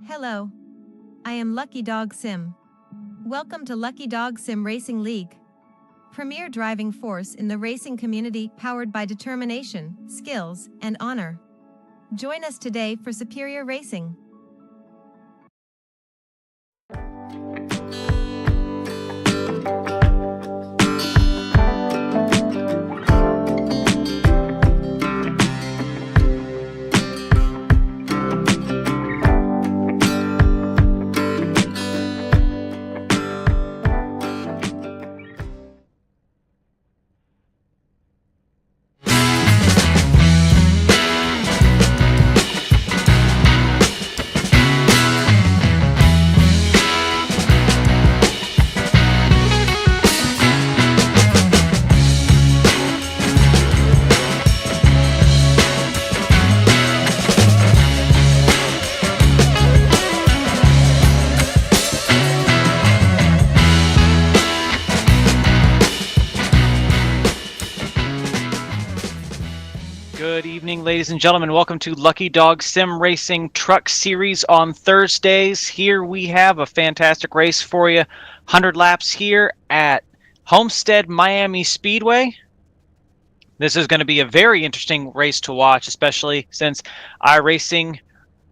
Hello. I am Lucky Dog Sim. Welcome to Lucky Dog Sim Racing League. Premier driving force in the racing community powered by determination, skills, and honor. Join us today for superior racing. Good evening, ladies and gentlemen. Welcome to Lucky Dog Sim Racing Truck Series on Thursdays. Here we have a fantastic race for you. 100 laps here at Homstead Miami Speedway. This is going to be a very interesting race to watch, especially since iRacing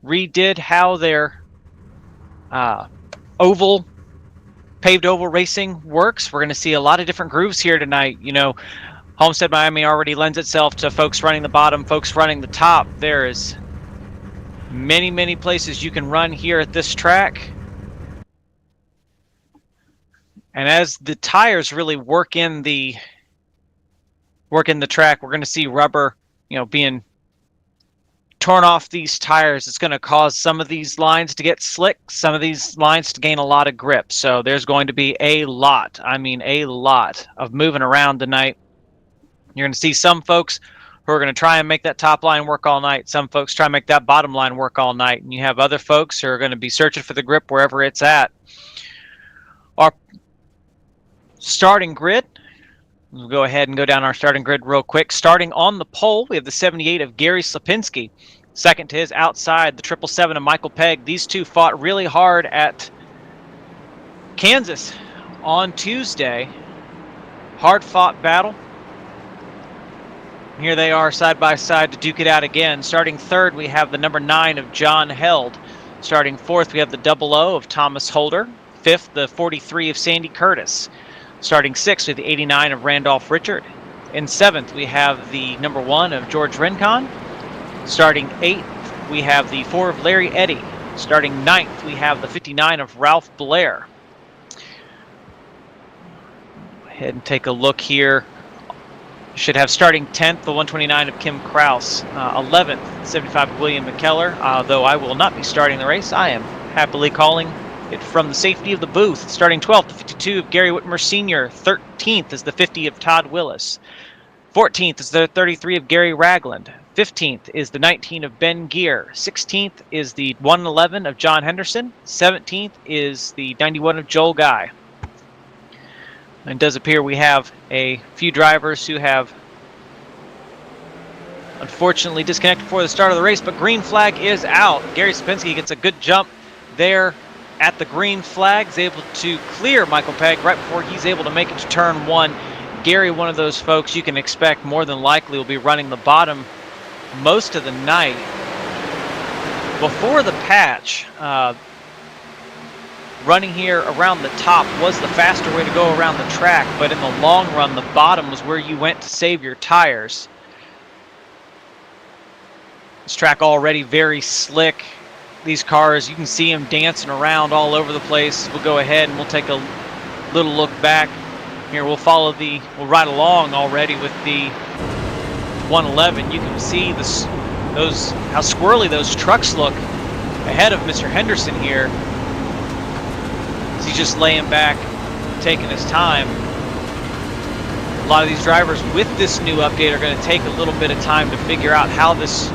redid how their paved oval racing works. We're going to see a lot of different grooves here tonight. You know, Homestead Miami already lends itself to folks running the bottom, folks running the top. There is many places you can run here at this track. And as the tires really work in the track, we're going to see rubber, being torn off these tires. It's going to cause some of these lines to get slick, some of these lines to gain a lot of grip. So there's going to be a lot of moving around tonight. You're going to see some folks who are going to try and make that top line work all night. Some folks try and make that bottom line work all night. And you have other folks who are going to be searching for the grip wherever it's at. Our starting grid, we'll go ahead and go down our starting grid real quick. Starting on the pole, we have the 78 of Gary Slapinski. Second to his outside, the 777 of Michael Pegg. These two fought really hard at Kansas on Tuesday. Hard-fought battle. Here they are side by side to duke it out again. Starting third, we have the number 9 of John Held. Starting fourth, we have the 00 of Thomas Holder. Fifth, the 43 of Sandy Curtis. Starting sixth, we have the 89 of Randolph Richard. In seventh, we have the number 1 of George Rincon. Starting eighth, we have the 4 of Larry Eddy. Starting ninth, we have the 59 of Ralph Blair. Go ahead and take a look here. Should have starting 10th, the 129 of Kim Kraus. 11th, 75 of William McKellar. Though I will not be starting the race, I am happily calling it from the safety of the booth. Starting 12th, the 52 of Gary Whitmer Sr. 13th is the 50 of Todd Willis. 14th is the 33 of Gary Ragland. 15th is the 19 of Ben Gear. 16th is the 111 of John Henderson. 17th is the 91 of Joel Guy. And it does appear we have a few drivers who have unfortunately disconnected before the start of the race, but green flag is out. Gary Slapinski gets a good jump there at the green flag. Is able to clear Michael Pegg right before he's able to make it to turn 1. Gary, one of those folks you can expect more than likely will be running the bottom most of the night. Before the patch, running here around the top was the faster way to go around the track, but in the long run, the bottom was where you went to save your tires. This track already very slick. These cars, you can see them dancing around all over the place. We'll go ahead and we'll take a little look back. Here we'll ride along already with the 111. You can see how squirrely those trucks look ahead of Mr. Henderson here. He's just laying back, taking his time. A lot of these drivers with this new update are going to take a little bit of time to figure out how this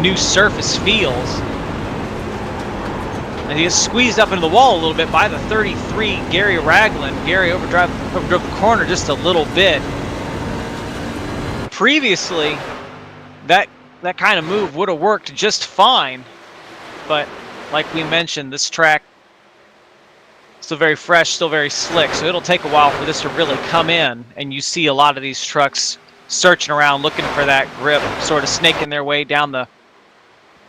new surface feels. And he gets squeezed up into the wall a little bit by the 33, Gary Ragland. Gary overdrove the corner just a little bit. Previously, that kind of move would have worked just fine, but like we mentioned, this track still very fresh, still very slick, so it'll take a while for this to really come in, and you see a lot of these trucks searching around looking for that grip, sort of snaking their way down the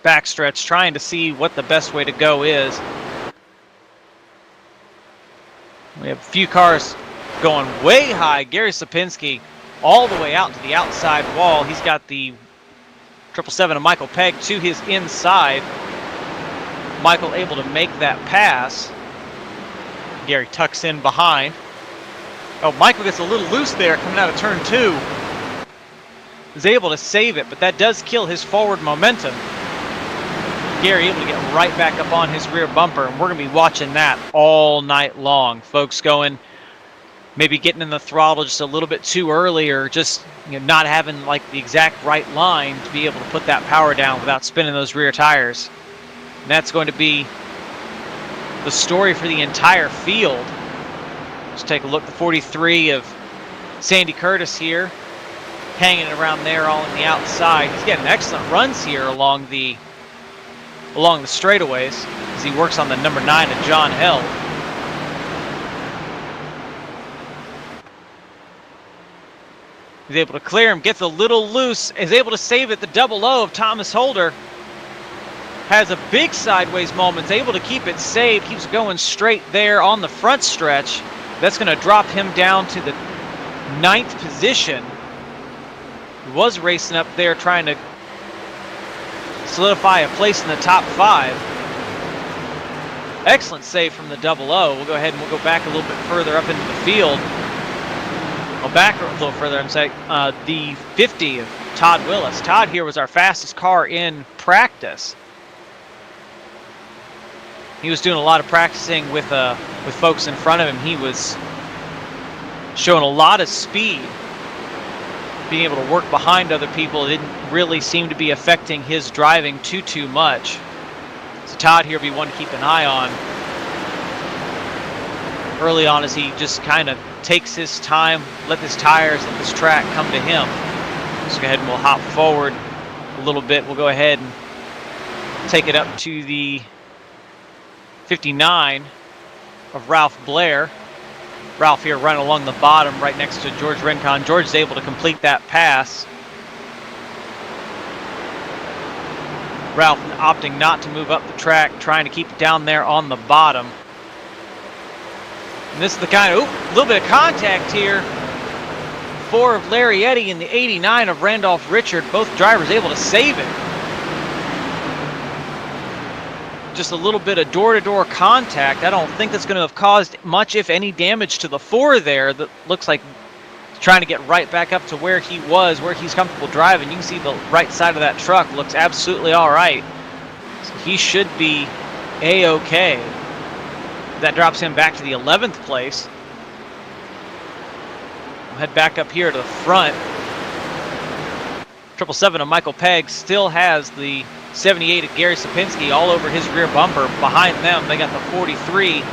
backstretch, trying to see what the best way to go is. We have a few cars going way high. Gary Sapinski all the way out to the outside wall. He's got the 777 of Michael Pegg to his inside. Michael able to make that pass. Gary tucks in behind. Oh, Michael gets a little loose there coming out of turn 2. Is able to save it, but that does kill his forward momentum. Gary able to get right back up on his rear bumper, and we're going to be watching that all night long. Folks going, maybe getting in the throttle just a little bit too early, or just not having like the exact right line to be able to put that power down without spinning those rear tires. And that's going to be the story for the entire field. Let's take a look at the 43 of Sandy Curtis here, hanging around there all on the outside. He's getting excellent runs here along the straightaways as he works on the number 9 of John Held. He's able to clear him, gets a little loose, is able to save it. The 00 of Thomas Holder has a big sideways moment, is able to keep it saved, keeps going straight there on the front stretch. That's going to drop him down to the 9th position. He was racing up there trying to solidify a place in the top 5. Excellent save from the 00. We'll go ahead and we'll go back a little bit further up into the field. Well, back a little further, I'm saying, the 50 of Todd Willis. Todd here was our fastest car in practice. He was doing a lot of practicing with folks in front of him. He was showing a lot of speed, being able to work behind other people. It didn't really seem to be affecting his driving too much. So Todd here will be one to keep an eye on early on, as he just kind of takes his time, let his tires, let this track come to him. Let's go ahead and we'll hop forward a little bit. We'll go ahead and take it up to the 59 of Ralph Blair. Ralph here running along the bottom right next to George Rincon. George is able to complete that pass. Ralph opting not to move up the track, trying to keep it down there on the bottom. And this is the kind of, a little bit of contact here. 4 of Larry Eddy and the 89 of Randolph Richard. Both drivers able to save it. Just a little bit of door-to-door contact. I don't think that's going to have caused much, if any, damage to the 4 there. That looks like trying to get right back up to where he was, where he's comfortable driving. You can see the right side of that truck looks absolutely all right. So he should be A-okay. That drops him back to the 11th place. We'll head back up here to the front. 777 of Michael Pegg still has the 78 of Gary Sapinski all over his rear bumper. Behind them, they got the 43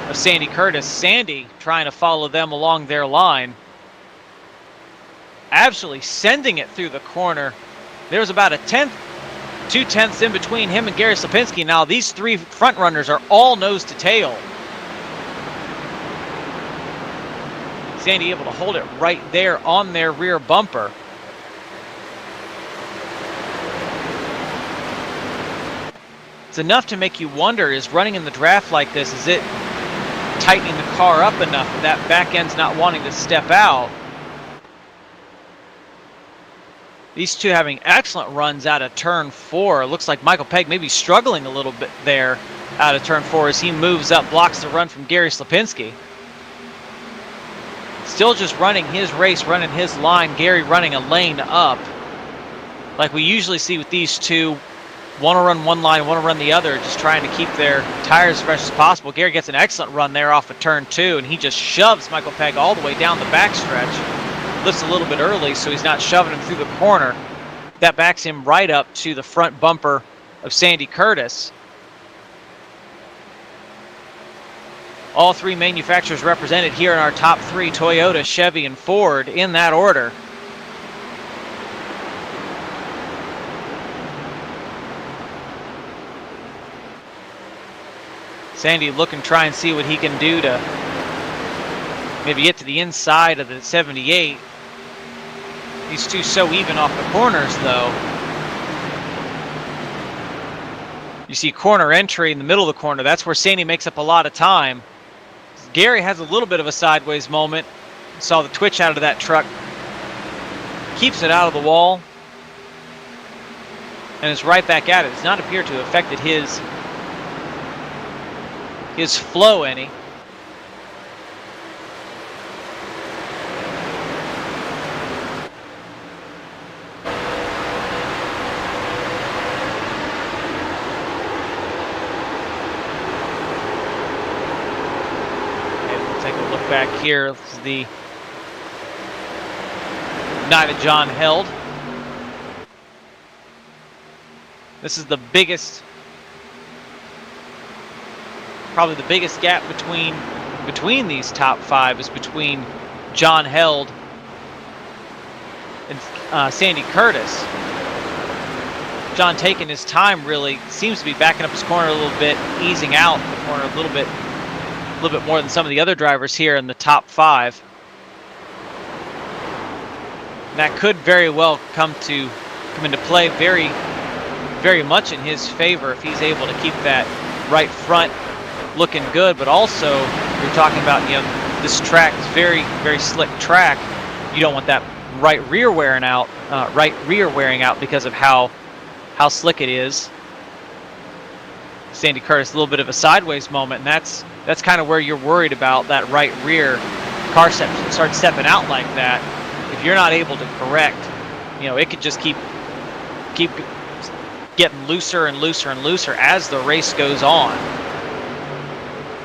of Sandy Curtis. Sandy trying to follow them along their line. Absolutely sending it through the corner. There was about a 2/10 in between him and Gary Sapinski. Now these 3 front runners are all nose to tail. Sandy able to hold it right there on their rear bumper. It's enough to make you wonder, is running in the draft like this, is it tightening the car up enough that that back end's not wanting to step out? These two having excellent runs out of turn 4. It looks like Michael Pegg may be struggling a little bit there out of turn 4 as he moves up, blocks the run from Gary Slapinski. Still just running his race, running his line. Gary running a lane up. Like we usually see with these two. Want to run one line, want to run the other, just trying to keep their tires as fresh as possible. Gary gets an excellent run there off of turn 2, and he just shoves Michael Pegg all the way down the backstretch. Lifts a little bit early, so he's not shoving him through the corner. That backs him right up to the front bumper of Sandy Curtis. All 3 manufacturers represented here in our top 3, Toyota, Chevy, and Ford, in that order. Sandy looking, try and see what he can do to maybe get to the inside of the 78. These two so even off the corners, though. You see corner entry in the middle of the corner. That's where Sandy makes up a lot of time. Gary has a little bit of a sideways moment. Saw the twitch out of that truck. Keeps it out of the wall. And is right back at it. Does not appear to have affected his flow any. Back here, this is the night that John held. This is the biggest, probably the biggest gap between these top five is between John Held and Sandy Curtis. John taking his time, really seems to be backing up his corner a little bit, easing out the corner a little bit more than some of the other drivers here in the top five. And that could very well come into play very, very much in his favor if he's able to keep that right front looking good. But also, you're talking about, this track is very, very slick track. You don't want that right rear wearing out because of how slick it is. Sandy Curtis, a little bit of a sideways moment, and that's kind of where you're worried about that right rear. Car starts stepping out like that. If you're not able to correct, it could just keep getting looser and looser and looser as the race goes on.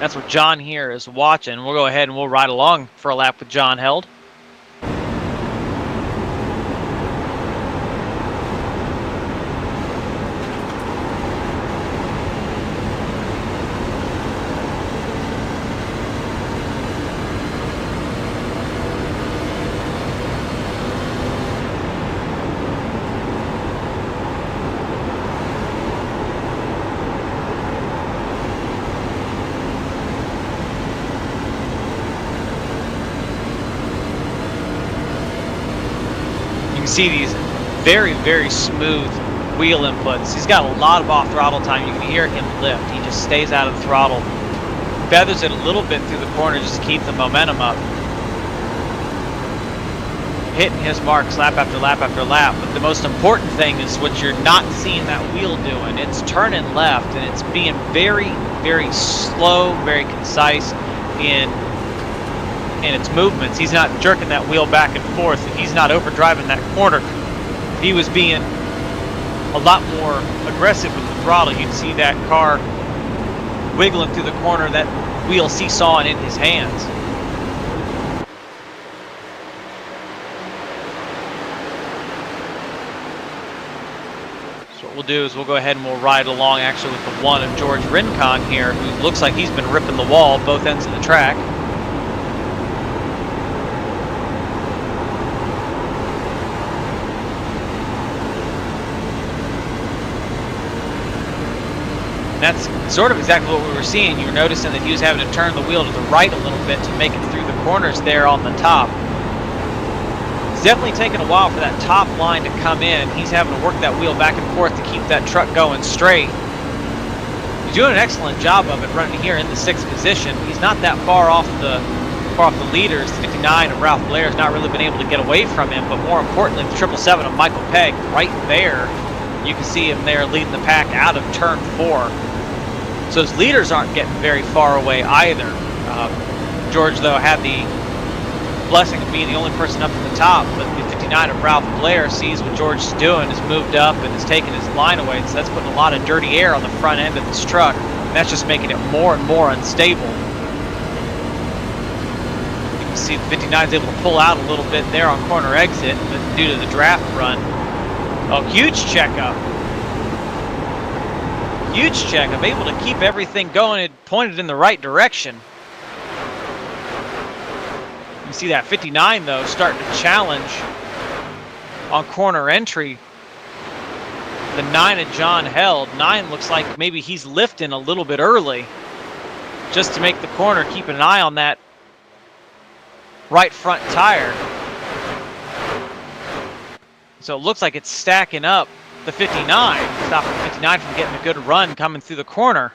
That's what John here is watching. We'll go ahead and we'll ride along for a lap with John Held. See these very, very smooth wheel inputs. He's got a lot of off throttle time. You can hear him lift. He just stays out of the throttle. Feathers it a little bit through the corner just to keep the momentum up. Hitting his marks lap after lap after lap. But the most important thing is what you're not seeing that wheel doing. It's turning left, and it's being very, very slow, very concise in its movements. He's not jerking that wheel back and forth. He's not overdriving that corner. He was being a lot more aggressive with the throttle. You'd see that car wiggling through the corner, that wheel seesawing in his hands. So what we'll do is we'll go ahead and we'll ride along actually with the one of George Rincon here, who looks like he's been ripping the wall both ends of the track. That's sort of exactly what we were seeing. You were noticing that he was having to turn the wheel to the right a little bit to make it through the corners there on the top. It's definitely taken a while for that top line to come in. He's having to work that wheel back and forth to keep that truck going straight. He's doing an excellent job of it running here in the 6th position. He's not that far off the leaders. 59 of Ralph Blair's not really been able to get away from him, but more importantly, the 777 of Michael Pegg right there. You can see him there leading the pack out of turn 4. So his leaders aren't getting very far away either. George, though, had the blessing of being the only person up at the top, but the 59 of Ralph Blair sees what George is doing, has moved up and has taken his line away, so that's putting a lot of dirty air on the front end of this truck, and that's just making it more and more unstable. You can see the 59 is able to pull out a little bit there on corner exit due to the draft run. Oh, huge checkup. Huge checkup, able to keep everything going and pointed in the right direction. You see that 59, though, starting to challenge on corner entry. The 9 of John Held. 9 looks like maybe he's lifting a little bit early. just to make the corner, keeping an eye on that right front tire. So it looks like it's stacking up the 59, stopping the 59 from getting a good run coming through the corner.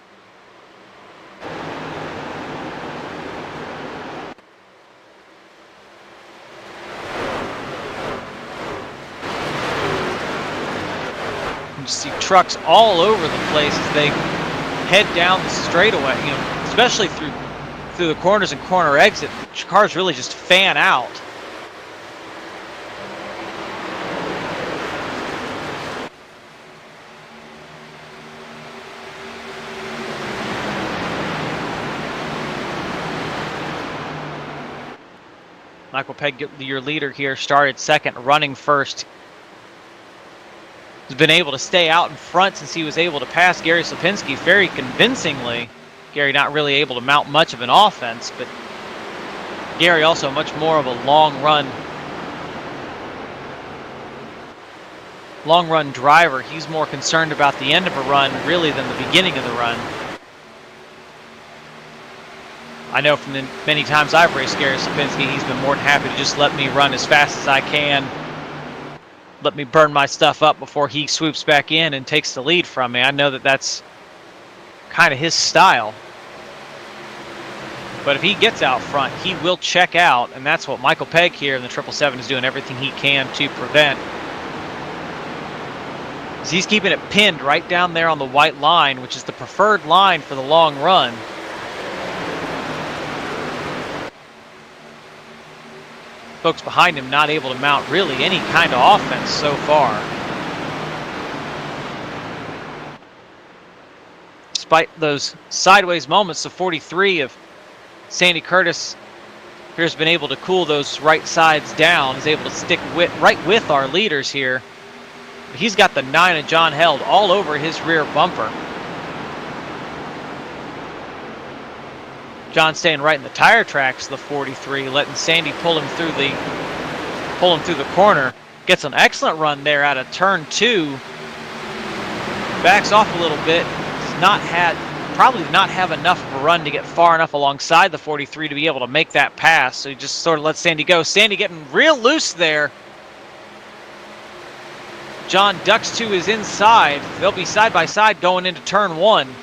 You see trucks all over the place as they head down the straightaway, especially through the corners and corner exit. Cars really just fan out. Michael Pegg, your leader here, started second, running first. He's been able to stay out in front since he was able to pass Gary Slipinski very convincingly. Gary not really able to mount much of an offense, but Gary also much more of a long run driver. He's more concerned about the end of a run really than the beginning of the run. I know from the many times I've raced Gary Slipinski, he's been more than happy to just let me run as fast as I can, let me burn my stuff up before he swoops back in and takes the lead from me. I know that that's kind of his style. But if he gets out front, he will check out, and that's what Michael Pegg here in the 777 is doing everything he can to prevent. So he's keeping it pinned right down there on the white line, which is the preferred line for the long run. Folks behind him not able to mount really any kind of offense so far. Despite those sideways moments, the 43 of Sandy Curtis here has been able to cool those right sides down. He's able to stick right with our leaders here. But he's got the 9 of John Held all over his rear bumper. John staying right in the tire tracks, the 43, letting Sandy pull him through the corner. Gets an excellent run there out of turn 2. Backs off a little bit. Probably did not have enough of a run to get far enough alongside the 43 to be able to make that pass. So he just sort of lets Sandy go. Sandy getting real loose there. John ducks to his inside. They'll be side by side going into turn 1.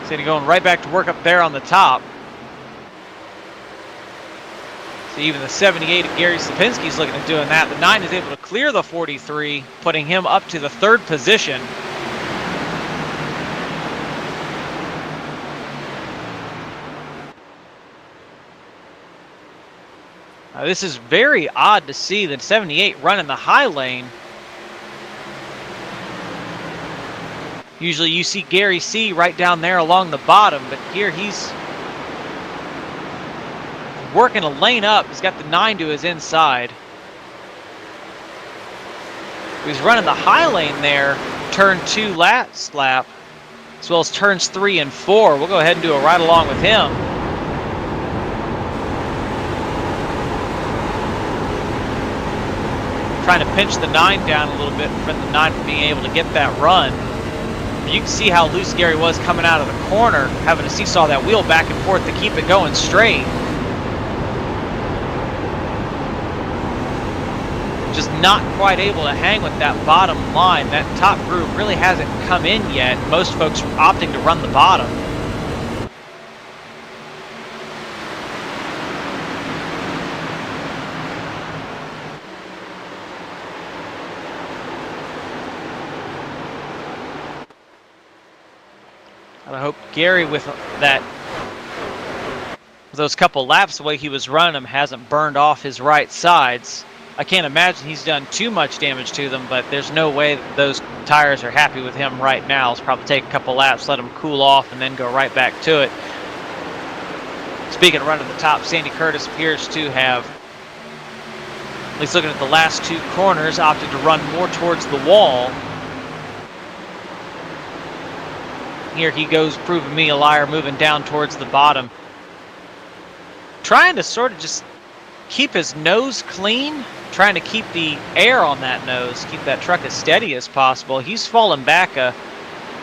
Sandy going right back to work up there on the top. So even the 78 of Gary Slipinski is looking at doing that. The 9 is able to clear the 43, putting him up to the 3rd position. This is very odd to see the 78 running the high lane. Usually you see Gary C right down there along the bottom, but here he's working a lane up. He's got the 9 to his inside. He's running the high lane there, turn 2 last lap, as well as turns 3 and 4. We'll go ahead and do a ride along with him. Trying to pinch the 9 down a little bit, prevent the 9 from being able to get that run. You can see how loose Gary was coming out of the corner, having to seesaw that wheel back and forth to keep it going straight. Just not quite able to hang with that bottom line. That top groove really hasn't come in yet. Most folks are opting to run the bottom. And I hope Gary, with those couple laps the way he was running them, hasn't burned off his right sides. I can't imagine he's done too much damage to them, but there's no way that those tires are happy with him right now. Let's probably take a couple laps, let him cool off, and then go right back to it. Speaking of running the top, Sandy Curtis appears to have, at least looking at the last 2 corners, opted to run more towards the wall. Here he goes, proving me a liar, moving down towards the bottom. Trying to sort of just keep his nose clean, trying to keep the air on that nose, keep that truck as steady as possible. He's fallen back a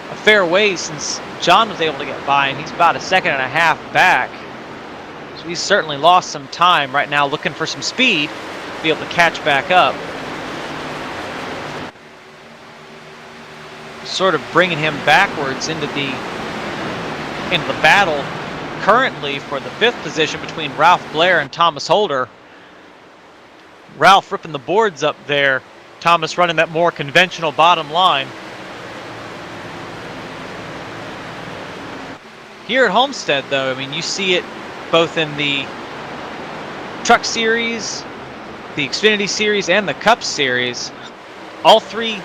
a fair ways since John was able to get by, and he's about a second and a half back. So he's certainly lost some time right now, looking for some speed to be able to catch back up. Sort of bringing him backwards into the battle currently for the 5th position between Ralph Blair and Thomas Holder. Ralph ripping the boards up there. Thomas running that more conventional bottom line. Here at Homestead, though, I mean, you see it both in the Truck Series, the Xfinity Series, and the Cup Series. All three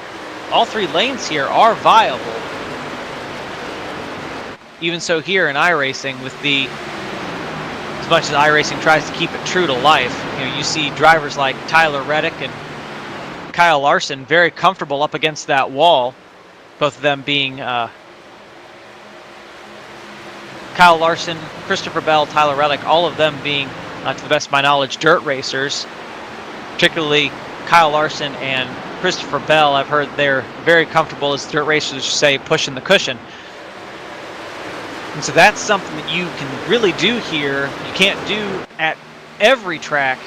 lanes here are viable. Even so here in iRacing, with as much as iRacing tries to keep it true to life, you see drivers like Tyler Reddick and Kyle Larson very comfortable up against that wall. Both of them being Kyle Larson, Christopher Bell, Tyler Reddick, all of them being, to the best of my knowledge, dirt racers. Particularly Kyle Larson and Christopher Bell, I've heard they're very comfortable, as dirt racers say, pushing the cushion. And so that's something that you can really do here. You can't do at every track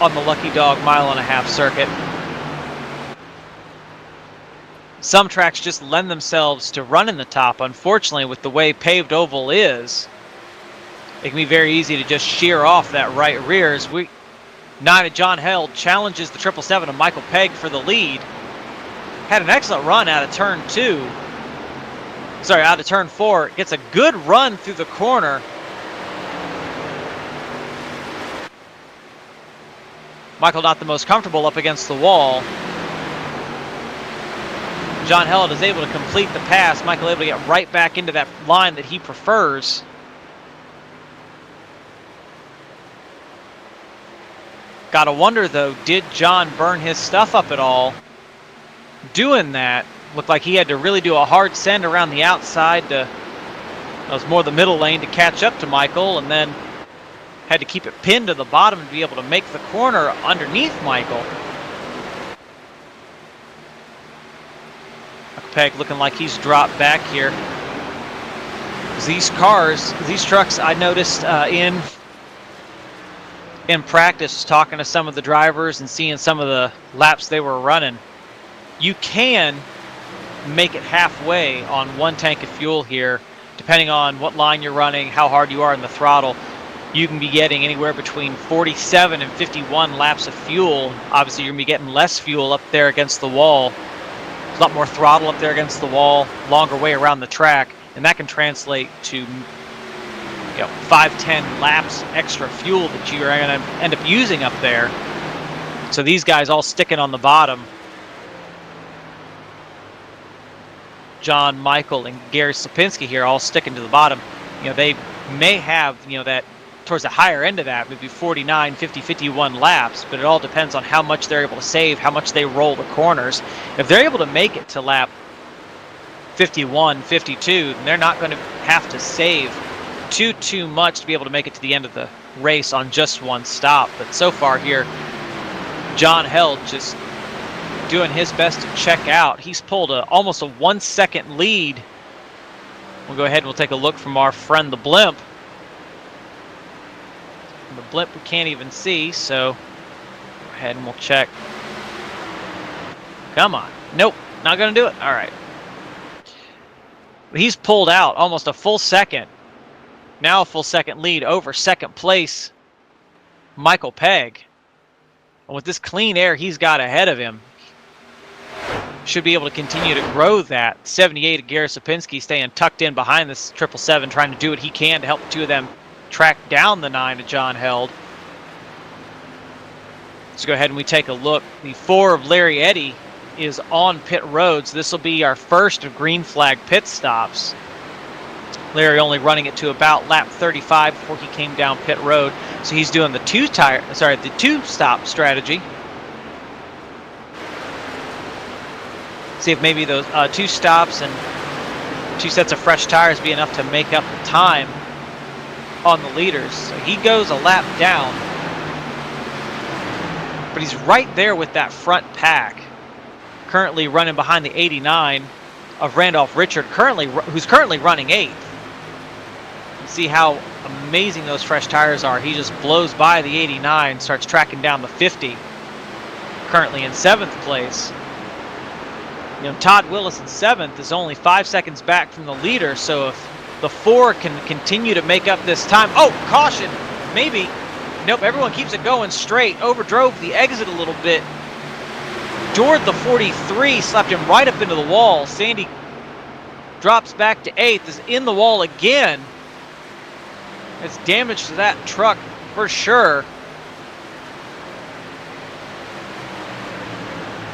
on the Lucky Dog mile-and-a-half circuit. Some tracks just lend themselves to running the top. Unfortunately, with the way paved oval is, it can be very easy to just shear off that right rear. As 9 of John Held challenges the 777 of Michael Pegg for the lead. Had an excellent run out of turn 4. Gets a good run through the corner. Michael not the most comfortable up against the wall. John Held is able to complete the pass. Michael able to get right back into that line that he prefers. Gotta wonder, though, did John burn his stuff up at all? Doing that, looked like he had to really do a hard send around the outside that was more the middle lane to catch up to Michael, and then had to keep it pinned to the bottom to be able to make the corner underneath Michael. Pegg looking like he's dropped back here. These trucks, I noticed in practice, talking to some of the drivers and seeing some of the laps they were running, you can make it halfway on one tank of fuel here, depending on what line you're running, how hard you are in the throttle. You can be getting anywhere between 47 and 51 laps of fuel. Obviously, you're going to be getting less fuel up there against the wall. There's a lot more throttle up there against the wall, longer way around the track, and that can translate to 5-10 laps extra fuel that you're going to end up using up there. So these guys all sticking on the bottom. John, Michael, and Gary Slepinski here all sticking to the bottom. They may have, that towards the higher end of that, maybe 49, 50, 51 laps, but it all depends on how much they're able to save, how much they roll the corners. If they're able to make it to lap 51, 52, then they're not going to have to save too much to be able to make it to the end of the race on just one stop. But so far here, John Held just doing his best to check out. He's pulled almost a 1 second lead. We'll go ahead and we'll take a look from our friend the Blimp. The Blimp we can't even see, so go ahead and we'll check. Come on. Nope, not going to do it. All right. He's pulled out almost a full second. Now a full second lead over second place Michael Pegg. And with this clean air he's got ahead of him, should be able to continue to grow that. 78 of Gary Slepinski staying tucked in behind this 777, trying to do what he can to help the two of them track down the 9 of John Held. Let's go ahead and we take a look. The 4 of Larry Eddy is on pit road, so this will be our first of green flag pit stops. Larry only running it to about lap 35 before he came down pit road, so he's doing the two-stop strategy. See if maybe those 2 stops and 2 sets of fresh tires be enough to make up the time on the leaders. So he goes a lap down, but he's right there with that front pack. currently running behind the 89 of Randolph Richard, who's currently running 8th. You see how amazing those fresh tires are. He just blows by the 89, starts tracking down the 50, currently in 7th place. You know, Todd Willis in 7th is only 5 seconds back from the leader, so if the 4 can continue to make up this time. Oh, caution, maybe. Nope, everyone keeps it going straight. Overdrove the exit a little bit. Doored the 43, slapped him right up into the wall. Sandy drops back to 8th, is in the wall again. It's damage to that truck for sure.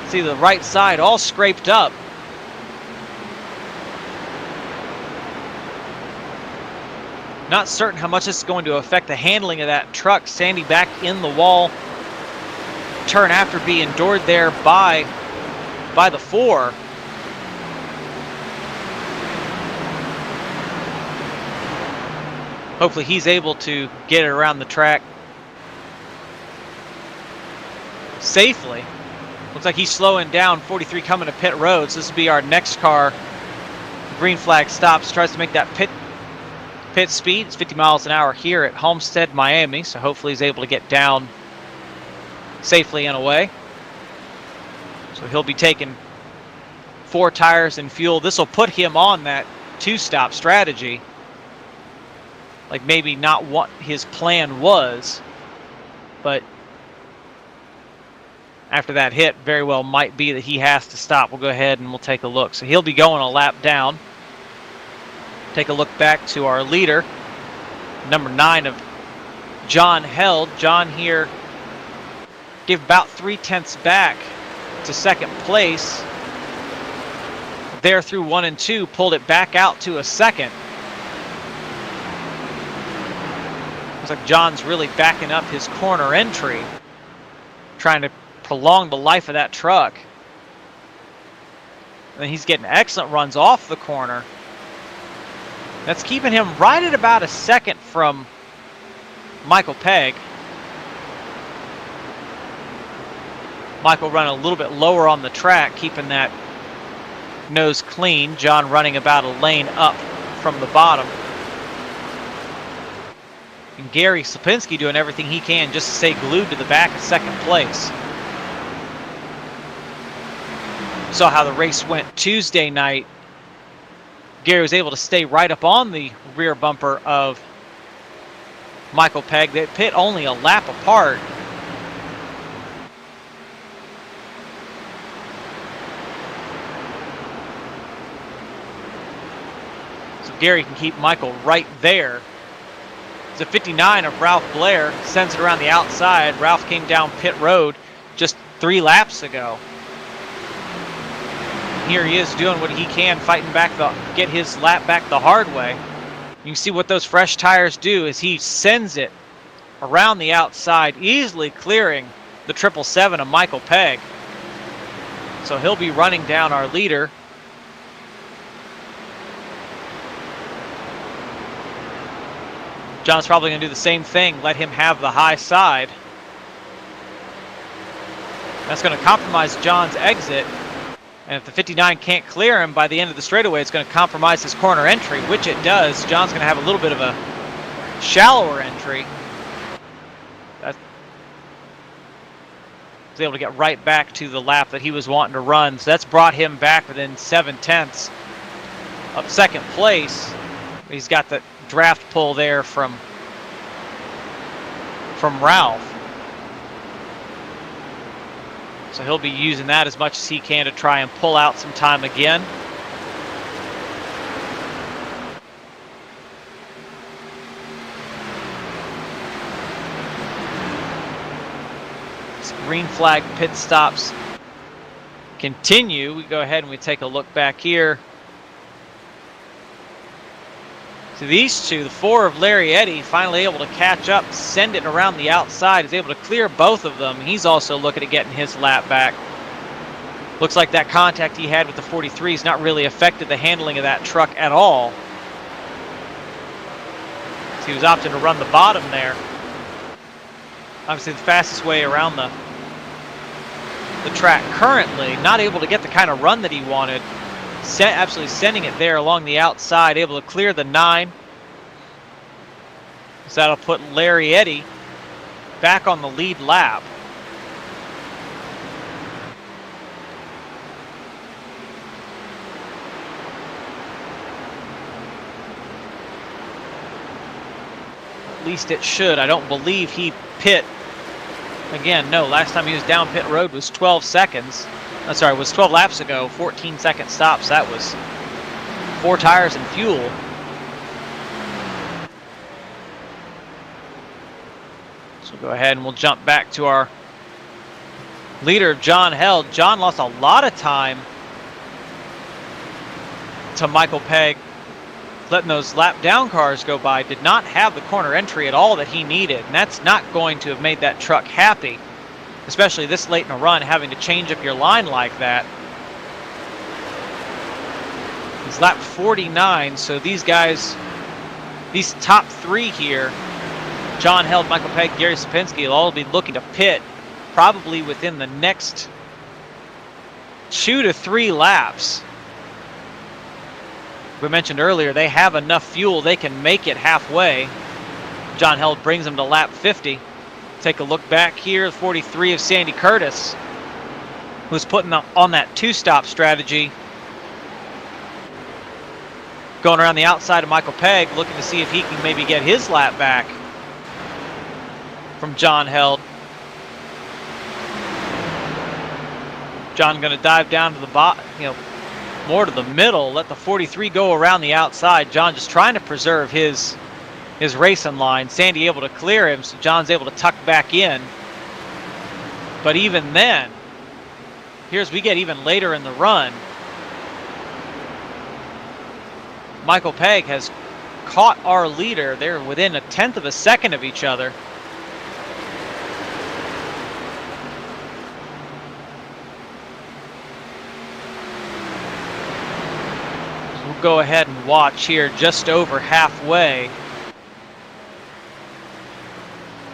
See the right side all scraped up. Not certain how much this is going to affect the handling of that truck. Sandy back in the wall. Turn after being doored there by the 4. Hopefully he's able to get it around the track safely. Looks like he's slowing down. 43 coming to pit road. So this will be our next car. Green flag stops, tries to make that pit speed. It's 50 miles an hour here at Homstead, Miami. So hopefully he's able to get down safely and away. So he'll be taking 4 tires and fuel. This will put him on that 2-stop strategy. Like maybe not what his plan was, but after that hit, very well might be that he has to stop. We'll go ahead and we'll take a look. So he'll be going a lap down. Take a look back to our leader, number 9 of John Held. John here gave about 3/10 back to 2nd place. There through 1 and 2, pulled it back out to a 2nd. Looks like John's really backing up his corner entry, trying to prolong the life of that truck. And he's getting excellent runs off the corner. That's keeping him right at about a 2nd from Michael Pegg. Michael running a little bit lower on the track, keeping that nose clean. John running about a lane up from the bottom. And Gary Slipinski doing everything he can just to stay glued to the back of 2nd place. Saw how the race went Tuesday night. Gary was able to stay right up on the rear bumper of Michael Pegg. They pit only a lap apart. So Gary can keep Michael right there. It's a 59 of Ralph Blair, sends it around the outside. Ralph came down pit road just 3 laps ago. Here he is doing what he can, fighting back get his lap back the hard way. You can see what those fresh tires do is he sends it around the outside, easily clearing the 777 of Michael Pegg. So he'll be running down our leader. John's probably going to do the same thing, let him have the high side. That's going to compromise John's exit. And if the 59 can't clear him by the end of the straightaway, it's going to compromise his corner entry, which it does. John's going to have a little bit of a shallower entry. He's able to get right back to the lap that he was wanting to run. So that's brought him back within 7/10 of 2nd place. He's got the draft pull there from Ralph. So he'll be using that as much as he can to try and pull out some time again. This green flag pit stops continue. We go ahead and we take a look back here. So these two, the 4 of Larry Eddy, finally able to catch up, send it around the outside, is able to clear both of them. He's also looking at getting his lap back. Looks like that contact he had with the 43 has not really affected the handling of that truck at all. So he was opting to run the bottom there. Obviously the fastest way around the track currently, not able to get the kind of run that he wanted. Absolutely sending it there along the outside, able to clear the 9. So that'll put Larry Eddy back on the lead lap. At least it should. I don't believe he pit. Again, no, last time he was down pit road was 12 seconds. I'm sorry, it was 12 laps ago, 14-second stops. That was 4 tires and fuel. So go ahead and we'll jump back to our leader, John Held. John lost a lot of time to Michael Pegg, letting those lap down cars go by. Did not have the corner entry at all that he needed, and that's not going to have made that truck happy, especially this late in a run, having to change up your line like that. He's lap 49, so these guys, these top 3 here, John Held, Michael Pegg, Gary Sapinski, will all be looking to pit probably within the next 2 to 3 laps. We mentioned earlier, they have enough fuel, they can make it halfway. John Held brings them to lap 50. Take a look back here, 43 of Sandy Curtis, who's putting on that 2-stop strategy. Going around the outside of Michael Pegg, looking to see if he can maybe get his lap back from John Held. John going to dive down to the bottom, more to the middle, let the 43 go around the outside. John just trying to preserve his racing line. Sandy able to clear him, so John's able to tuck back in. But even then, here's we get even later in the run. Michael Pegg has caught our leader. They're within 1/10 of a second of each other. Go ahead and watch here just over halfway.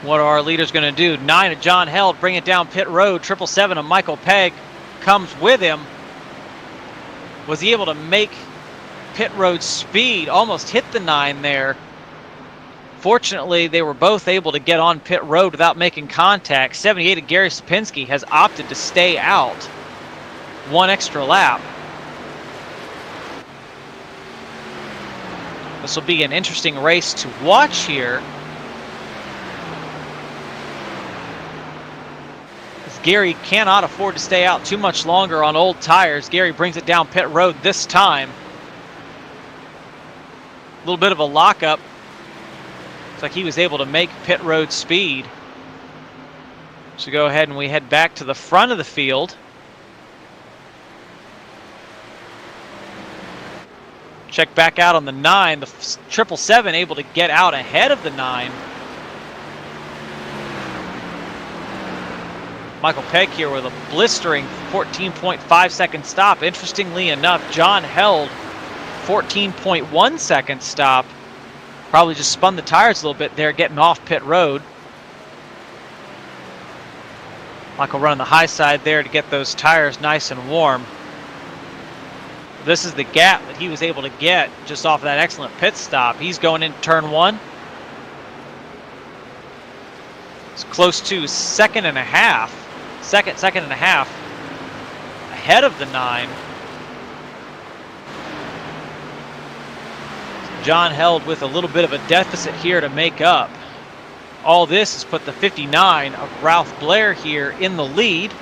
What are our leaders going to do? 9 of John Held, bring it down pit road. 777 of Michael Pegg comes with him. Was he able to make pit road speed? Almost hit the 9 there. Fortunately, they were both able to get on pit road without making contact. 78 of Gary Sapinski has opted to stay out 1 extra lap. This will be an interesting race to watch here. As Gary cannot afford to stay out too much longer on old tires. Gary brings it down pit road this time. A little bit of a lockup. Looks like he was able to make pit road speed. So go ahead and we head back to the front of the field. Check back out on the 9. The 777 able to get out ahead of the 9. Michael Pegg here with a blistering 14.5 second stop. Interestingly enough, John Held 14.1 second stop. Probably just spun the tires a little bit there, getting off pit road. Michael running the high side there to get those tires nice and warm. This is the gap that he was able to get just off of that excellent pit stop. He's going into turn 1. It's close to second and a half ahead of the 9. John Held with a little bit of a deficit here to make up. All this has put the 59 of Ralph Blair here in the lead.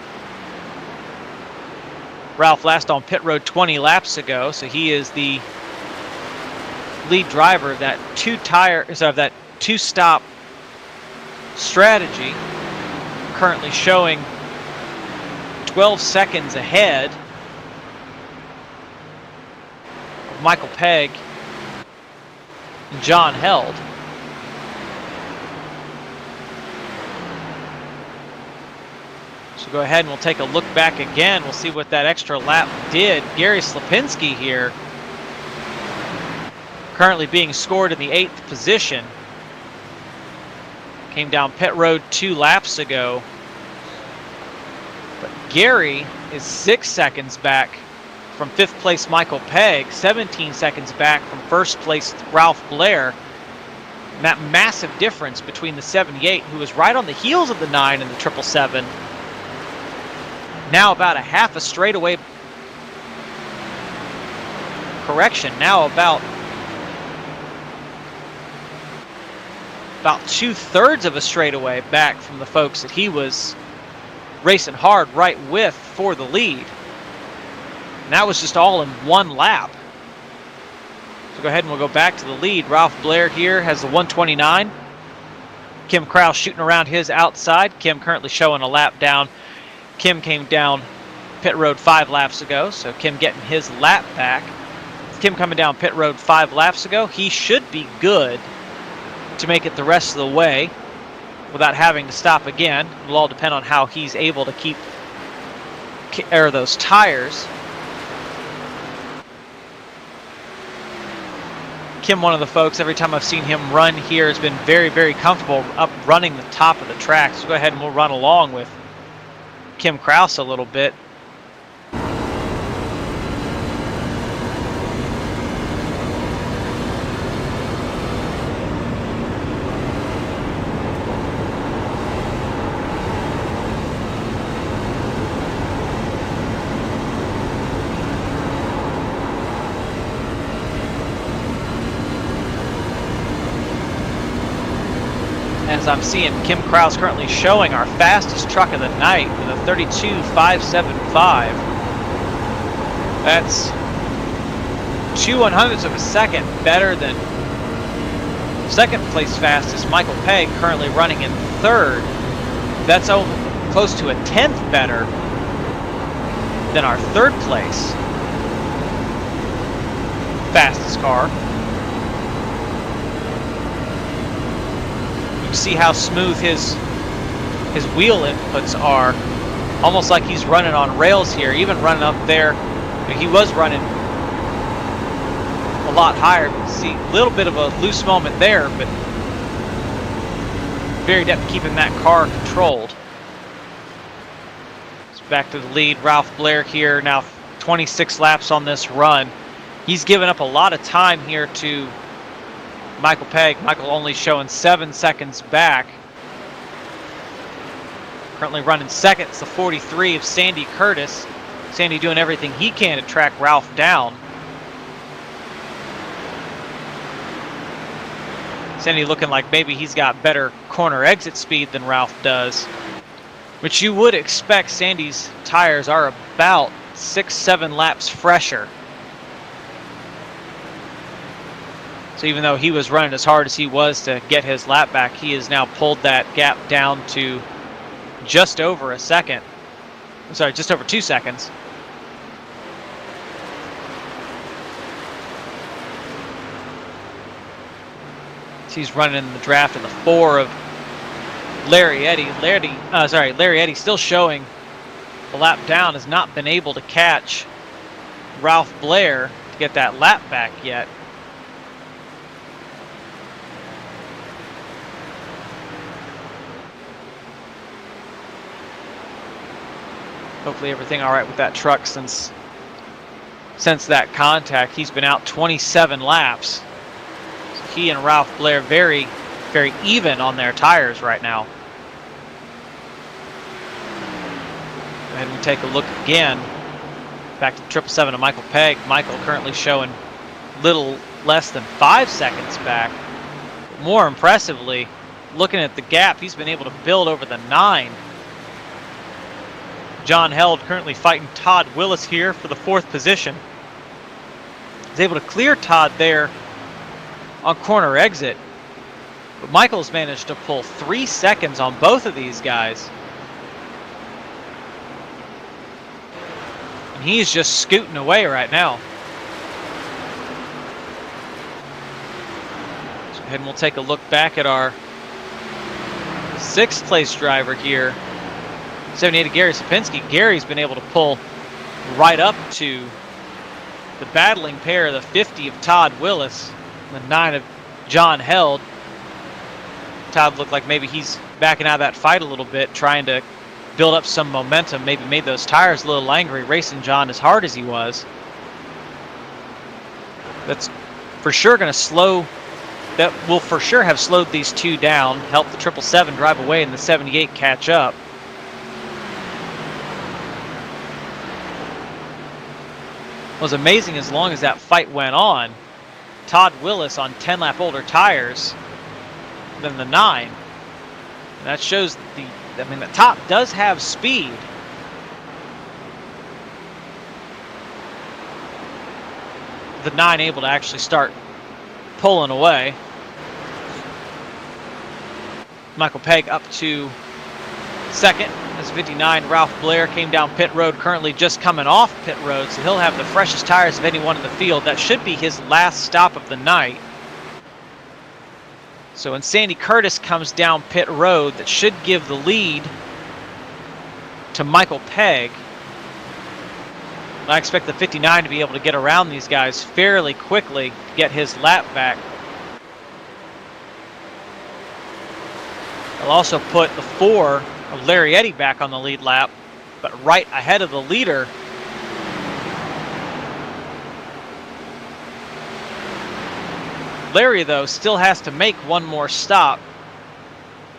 Ralph last on pit road 20 laps ago, so he is the lead driver of that 2-stop strategy. Currently showing 12 seconds ahead of Michael Pegg and John Held. So go ahead and we'll take a look back again. We'll see what that extra lap did. Gary Slapinski here, currently being scored in the 8th position. Came down pit road 2 laps ago. But Gary is 6 seconds back from 5th place Michael Pegg, 17 seconds back from 1st place Ralph Blair. And that massive difference between the 78, who was right on the heels of the 9 and the 777, now about a half a straightaway correction, now about 2/3 of a straightaway back from the folks that he was racing hard right with for the lead. And that was just all in one lap. So go ahead and we'll go back to the lead. Ralph Blair here has the 129. Kim Kraus shooting around his outside. Kim currently showing a lap down. Kim came down pit road 5 laps ago, so Kim getting his lap back. Kim coming down pit road 5 laps ago. He should be good to make it the rest of the way without having to stop again. It'll all depend on how he's able to keep air those tires. Kim, one of the folks, every time I've seen him run here, has been very, very comfortable up running the top of the track. So go ahead and we'll run along with Kim Kraus a little bit. As I'm seeing, Kim Kraus currently showing our fastest truck of the night with a 32.575. That's 0.02 of a second better than second place fastest Michael Pegg, currently running in 3rd. That's close to a 10th better than our 3rd place fastest car. See how smooth his wheel inputs are, almost like he's running on rails here. Even running up there, he was running a lot higher. See a little bit of a loose moment there, but very adept at keeping that car controlled. So back to the lead. Ralph Blair here, now 26 laps on this run. He's given up a lot of time here to Michael Pegg. Michael only showing 7 seconds back. Currently running second. It's the 43 of Sandy Curtis. Sandy doing everything he can to track Ralph down. Sandy looking like maybe he's got better corner exit speed than Ralph does, which you would expect. Sandy's tires are about 6-7 laps fresher. So even though he was running as hard as he was to get his lap back, he has now pulled that gap down to just over a second. I'm sorry, just over 2 seconds. He's running in the draft in the 4 of Larry Eddy. Larry Eddy still showing the lap down, has not been able to catch Ralph Blair to get that lap back yet. Hopefully everything all right with that truck since that contact. He's been out 27 laps. So he and Ralph Blair very, very even on their tires right now. Go ahead and take a look again. Back to the 777 of Michael Pegg. Michael currently showing little less than 5 seconds back. But more impressively, looking at the gap he's been able to build over the 9. John Held currently fighting Todd Willis here for the 4th position. He's able to clear Todd there on corner exit. But Michael's managed to pull 3 seconds on both of these guys. And he's just scooting away right now. So go ahead and we'll take a look back at our 6th place driver here. 78 of Gary Sapinski. Gary's been able to pull right up to the battling pair, the 50 of Todd Willis, and the 9 of John Held. Todd looked like maybe he's backing out of that fight a little bit, trying to build up some momentum, maybe made those tires a little angry, racing John as hard as he was. That's for sure going to slow, that will for sure have slowed these two down, help the 777 drive away and the 78 catch up. It was amazing as long as that fight went on. Todd Willis on 10-lap older tires than the 9. And that shows the top does have speed. The 9 able to actually start pulling away. Michael Pegg up to second as 59 Ralph Blair came down pit road, currently just coming off pit road, so he'll have the freshest tires of anyone in the field. That should be his last stop of the night. So when Sandy Curtis comes down pit road, that should give the lead to Michael Pegg. I expect the 59 to be able to get around these guys fairly quickly to get his lap back. I'll also put the 4 of Larry Eddy back on the lead lap, but right ahead of the leader. Larry, though, still has to make one more stop.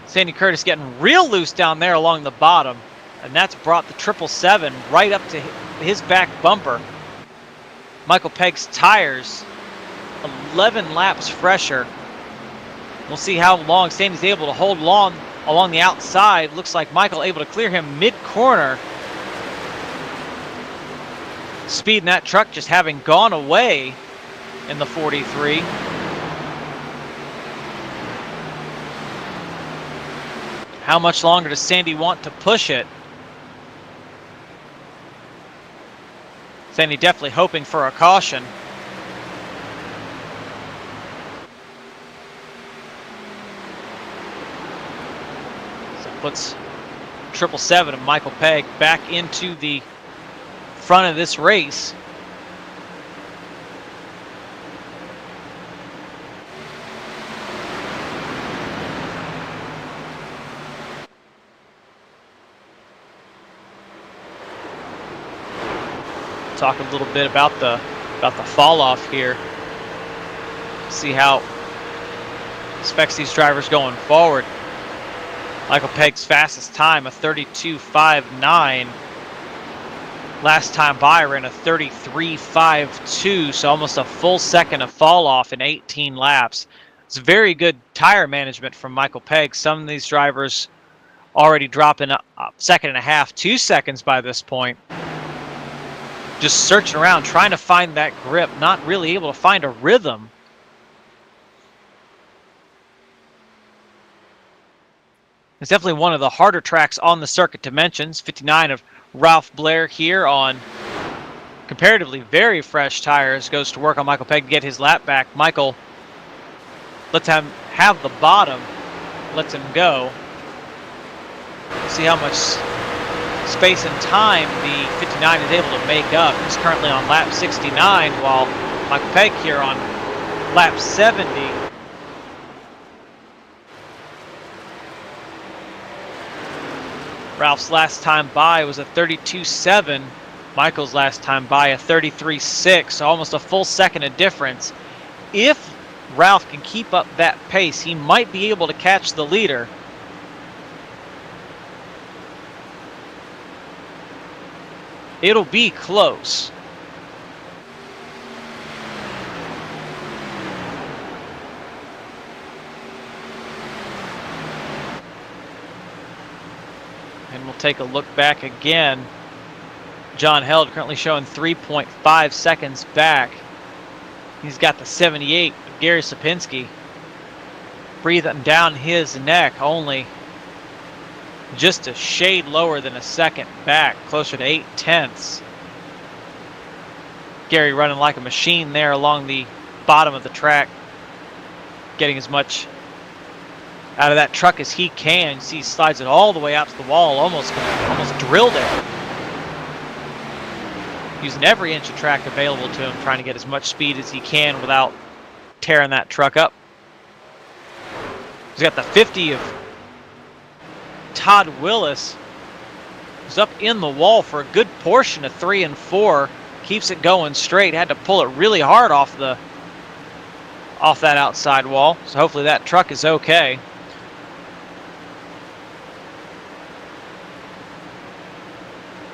Sandy Curtis getting real loose down there along the bottom, and that's brought the 777 right up to his back bumper. Michael Pegg's tires 11 laps fresher. We'll see how long Sandy's able to hold along the outside. Looks like Michael able to clear him mid-corner. Speed in that truck just having gone away in the 43. How much longer does Sandy want to push it? Sandy definitely hoping for a caution. So puts 777 and Michael Pegg back into the front of this race. Talk a little bit about the fall off here. See how specs these drivers going forward. Michael Pegg's fastest time, a 32.59. Last time by ran a 33.52, so almost a full second of fall off in 18 laps. It's very good tire management from Michael Pegg. Some of these drivers already dropping a second and a half, 2 seconds by this point. Just searching around, trying to find that grip, not really able to find a rhythm. It's definitely one of the harder tracks on the circuit dimensions. 59 of Ralph Blair here on comparatively very fresh tires. Goes to work on Michael Pegg to get his lap back. Michael lets him have the bottom, lets him go. See how much space and time the 59 is able to make up. He's currently on lap 69, while Michael Pegg here on lap 70. Ralph's last time by was a 32.7. Michael's last time by a 33.6, so almost a full second of difference. If Ralph can keep up that pace, he might be able to catch the leader. It'll be close. And we'll take a look back again. John Held currently showing 3.5 seconds back. He's got the 78 of Gary Sapinski breathing down his neck, only just a shade lower than a second back, closer to 0.8. Gary running like a machine there along the bottom of the track, getting as much out of that truck as he can. You see he slides it all the way out to the wall, almost drilled it. Using every inch of track available to him, trying to get as much speed as he can without tearing that truck up. He's got the 50 of Todd Willis Was up in the wall for a good portion of 3 and 4. Keeps it going straight. Had to pull it really hard off that outside wall. So hopefully that truck is okay.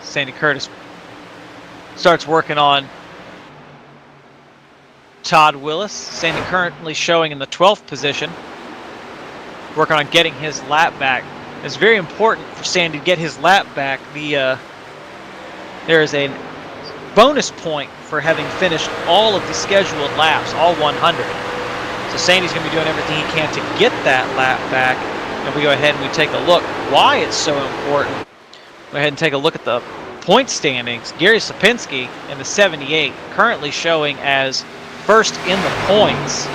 Sandy Curtis starts working on Todd Willis. Sandy currently showing in the 12th position. Working on getting his lap back. It's very important for Sandy to get his lap back. There is a bonus point for having finished all of the scheduled laps, all 100. So Sandy's going to be doing everything he can to get that lap back. And we go ahead and we take a look why it's so important. Go ahead and take a look at the point standings. Gary Sapinski in the 78, currently showing as first in the points.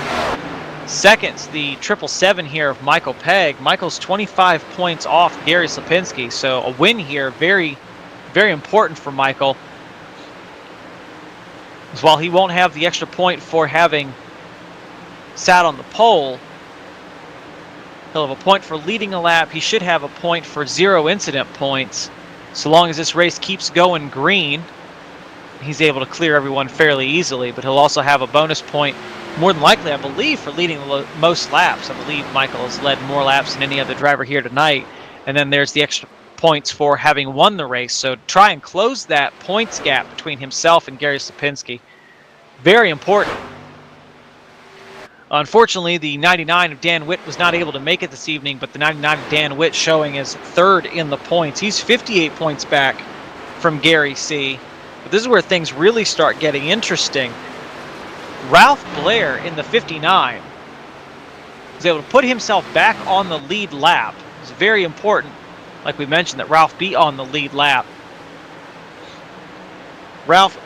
Second's the 777 here of Michael Pegg. Michael's 25 points off Gary Sapinski, so a win here, very, very important for Michael. As while he won't have the extra point for having sat on the pole, he'll have a point for leading a lap. He should have a point for 0 incident points. So long as this race keeps going green, he's able to clear everyone fairly easily, but he'll also have a bonus point, more than likely, I believe, for leading the most laps. I believe Michael has led more laps than any other driver here tonight. And then there's the extra points for having won the race. So try and close that points gap between himself and Gary Sapinski. Very important. Unfortunately, the 99 of Dan Witt was not able to make it this evening, but the 99 of Dan Witt showing as third in the points. He's 58 points back from Gary C. But this is where things really start getting interesting. Ralph Blair in the 59 was able to put himself back on the lead lap. It's very important, like we mentioned, that Ralph be on the lead lap. Ralph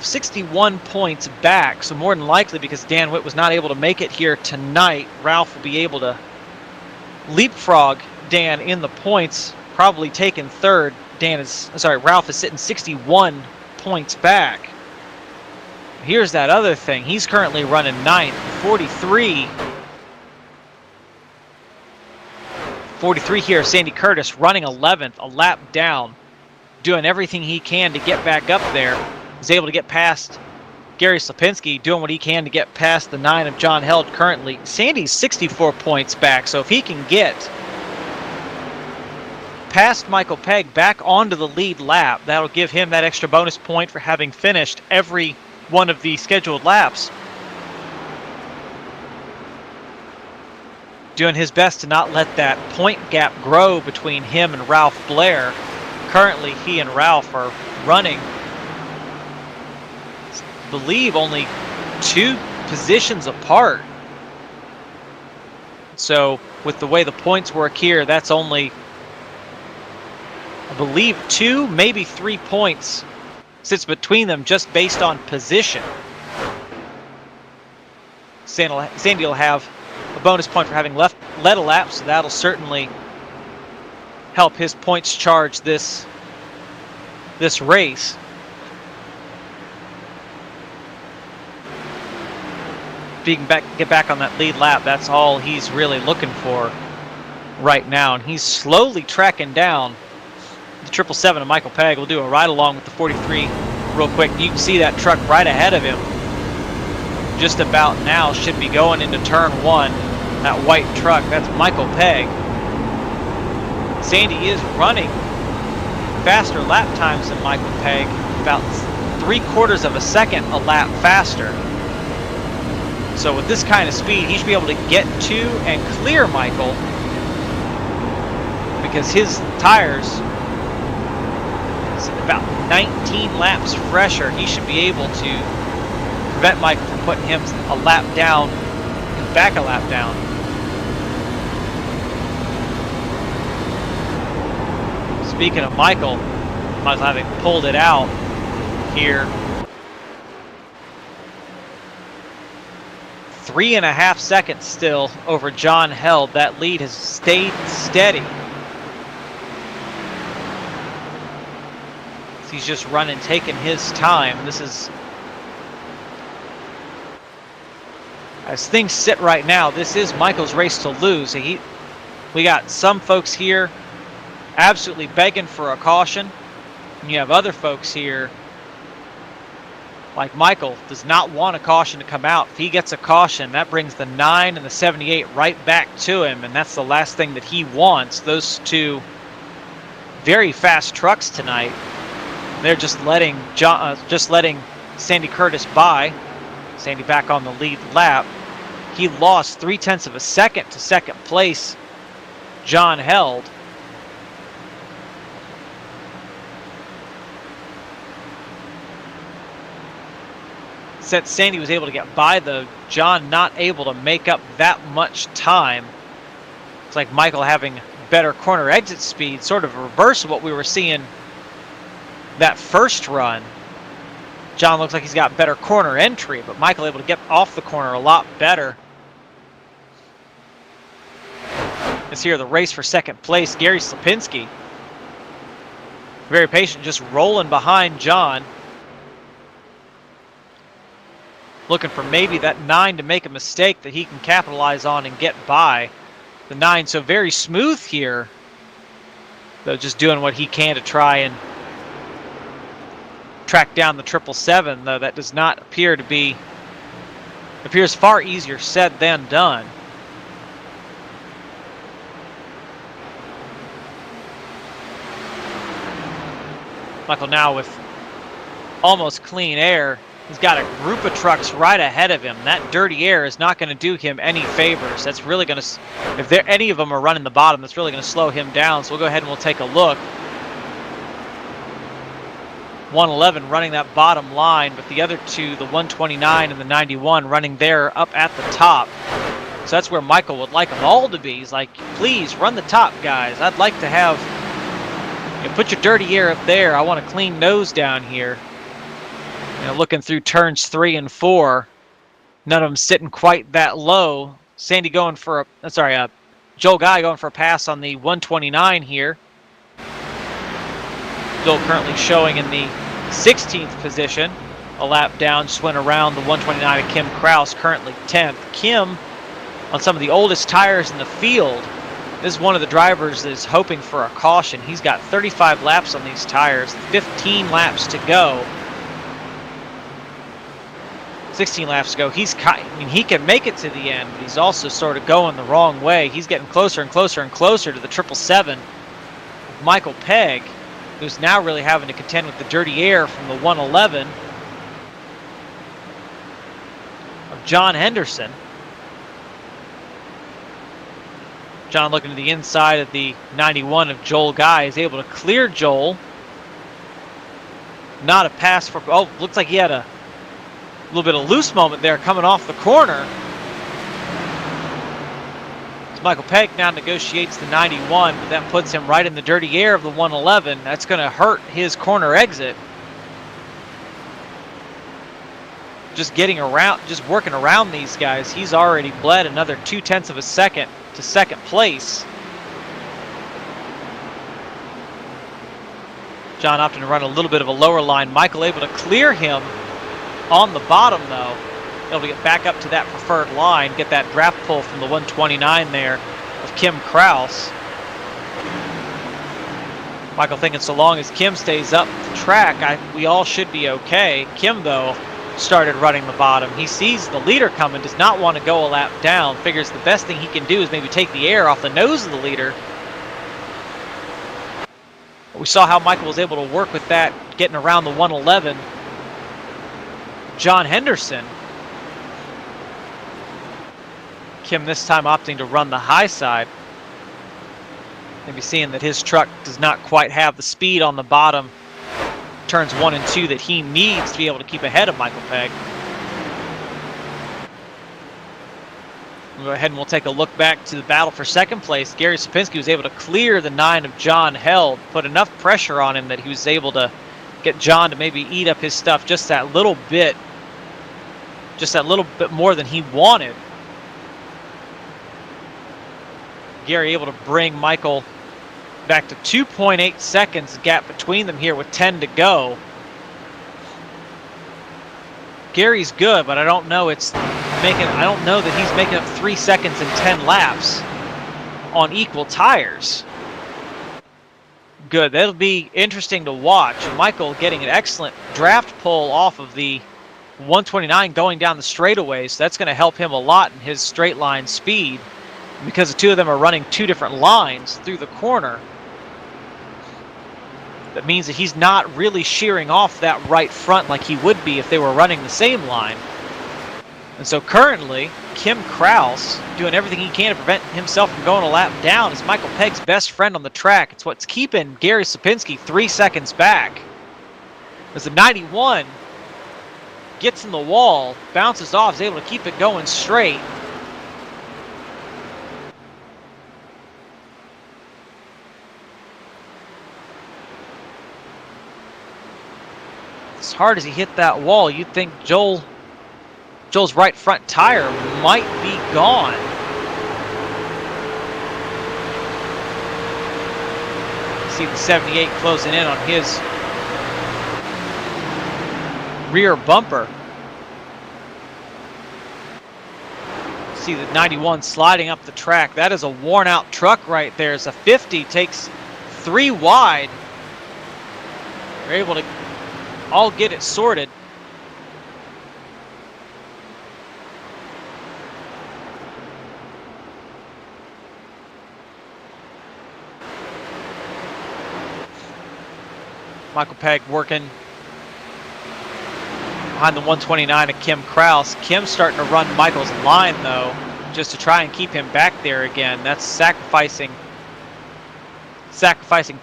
61 points back, so more than likely, because Dan Witt was not able to make it here tonight, Ralph will be able to leapfrog Dan in the points, probably taking third. Ralph is sitting 61 points back. Here's that other thing. He's currently running 9th, 43 here. Sandy Curtis running 11th, a lap down, doing everything he can to get back up there. He's able to get past Gary Sapinski, doing what he can to get past the 9 of John Held currently. Sandy's 64 points back, so if he can get past Michael Pegg back onto the lead lap, that'll give him that extra bonus point for having finished every one of the scheduled laps. Doing his best to not let that point gap grow between him and Ralph Blair. Currently, he and Ralph are running, I believe, only 2 positions apart. So with the way the points work here, that's only, I believe, 2, maybe 3 points sits between them just based on position. Sandy will have a bonus point for having led a lap, so that'll certainly help his points charge this race. If he can get back on that lead lap, that's all he's really looking for right now, and he's slowly tracking down the 777 of Michael Pegg. We'll do a ride along with the 43 real quick. You can see that truck right ahead of him just about now. Should be going into turn 1. That white truck, that's Michael Pegg. Sandy is running faster lap times than Michael Pegg, about 3/4 of a second a lap faster. So with this kind of speed, he should be able to get to and clear Michael, because his tires is about 19 laps fresher. He should be able to prevent Michael from putting him a lap down and back a lap down. Speaking of Michael having pulled it out here, 3.5 seconds still over John Held. That lead has stayed steady. He's just running, taking his time. This is, as things sit right now, this is Michael's race to lose. We got some folks here absolutely begging for a caution. And you have other folks here, like Michael, does not want a caution to come out. If he gets a caution, that brings the 9 and the 78 right back to him, and that's the last thing that he wants. Those two very fast trucks tonight. They're just letting Sandy Curtis by. Sandy back on the lead lap. He lost 0.3 of a second to second place. John Held. Since Sandy was able to get by, though, John not able to make up that much time. It's like Michael having better corner exit speed, sort of a reverse of what we were seeing that first run. John looks like he's got better corner entry, but Michael able to get off the corner a lot better. It's here the race for second place. Gary Slapinski, very patient, just rolling behind John. Looking for maybe that 9 to make a mistake that he can capitalize on and get by. The 9 so very smooth here, though, just doing what he can to try and track down the 777, though that does not appear to be, appears far easier said than done. Michael now with almost clean air. He's got a group of trucks right ahead of him. That dirty air is not going to do him any favors. That's really going to, if any of them are running the bottom, that's really going to slow him down. So we'll go ahead and we'll take a look. 111 running that bottom line, but the other two, the 129 and the 91, running there up at the top. So that's where Michael would like them all to be. He's like, please run the top, guys. I'd like to have, put your dirty air up there. I want a clean nose down here. Looking through turns 3 and 4, none of them sitting quite that low. Sandy going for Joel Guy going for a pass on the 129 here. Joel currently showing in the 16th position. A lap down, just went around the 129 of Kim Kraus, currently 10th. Kim, on some of the oldest tires in the field, this is one of the drivers that is hoping for a caution. He's got 35 laps on these tires, 15 laps to go. 16 laps ago, he can make it to the end, but he's also sort of going the wrong way. He's getting closer and closer and closer to the 777. Michael Pegg, who's now really having to contend with the dirty air from the 111 of John Henderson. John looking to the inside of the 91 of Joel Guy is able to clear Joel. Not a pass for, looks like he had a little bit of loose moment there coming off the corner. So Michael Pegg now negotiates the 91, but that puts him right in the dirty air of the 111. That's going to hurt his corner exit. Just getting around, just working around these guys. He's already bled another 0.2 of a second to second place. John opting to run a little bit of a lower line. Michael able to clear him on the bottom, though, able to get back up to that preferred line, get that draft pull from the 129 there of Kim Kraus. Michael thinking so long as Kim stays up the track, we all should be okay. Kim, though, started running the bottom. He sees the leader coming, does not want to go a lap down, figures the best thing he can do is maybe take the air off the nose of the leader. We saw how Michael was able to work with that, getting around the 111. John Henderson. Kim this time opting to run the high side. Maybe seeing that his truck does not quite have the speed on the bottom turns 1 and 2 that he needs to be able to keep ahead of Michael Pegg. We'll go ahead and we'll take a look back to the battle for second place. Gary Sapinski was able to clear the 9 of John Held, put enough pressure on him that he was able to get John to maybe eat up his stuff just that little bit more than he wanted. Gary able to bring Michael back to 2.8 seconds gap between them here with 10 to go. Gary's good, but I don't know that he's making up 3 seconds in 10 laps on equal tires. Good. That'll be interesting to watch. Michael getting an excellent draft pull off of the 129 going down the straightaways. So that's going to help him a lot in his straight line speed because the two of them are running two different lines through the corner. That means that he's not really shearing off that right front like he would be if they were running the same line. And so currently, Kim Kraus doing everything he can to prevent himself from going a lap down is Michael Pegg's best friend on the track. It's what's keeping Gary Sapinski 3 seconds back. As the 91 gets in the wall, bounces off, is able to keep it going straight. As hard as he hit that wall, you'd think Joel's right front tire might be gone. See the 78 closing in on his rear bumper. See the 91 sliding up the track. That is a worn out truck right there. As a 50 takes 3 wide. They're able to all get it sorted. Michael Pegg working behind the 129 of Kim Kraus. Kim's starting to run Michael's line, though, just to try and keep him back there again. That's sacrificing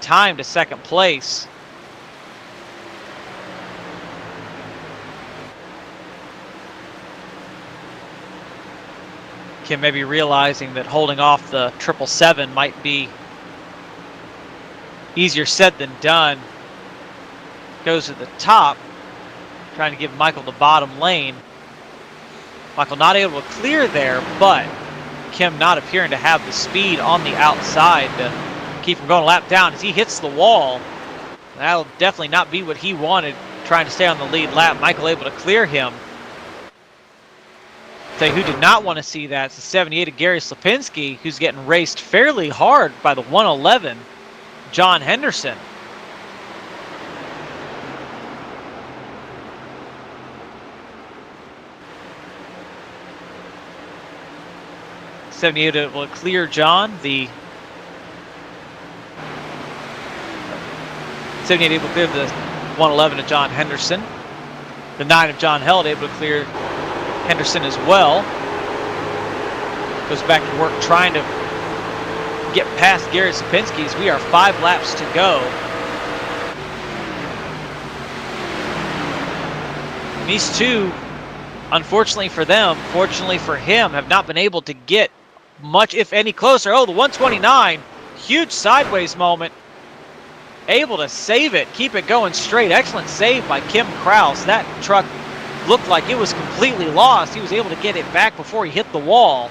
time to second place. Kim may be realizing that holding off the 777 might be easier said than done. Goes to the top, trying to give Michael the bottom lane. Michael not able to clear there, but Kim not appearing to have the speed on the outside to keep him going a lap down as he hits the wall. That'll definitely not be what he wanted, trying to stay on the lead lap. Michael able to clear him. Tell you who did not want to see that. It's the 78 of Gary Slapinski, who's getting raced fairly hard by the 111, John Henderson. '78 will clear John. The 78 will clear the 111 of John Henderson. The 9 of John Held able to clear Henderson as well. Goes back to work trying to get past Gary Sapinski as we are 5 laps to go. And these two, unfortunately for them, fortunately for him, have not been able to get much, if any, closer. Oh, the 129, huge sideways moment. Able to save it, keep it going straight. Excellent save by Kim Kraus. That truck looked like it was completely lost. He was able to get it back before he hit the wall.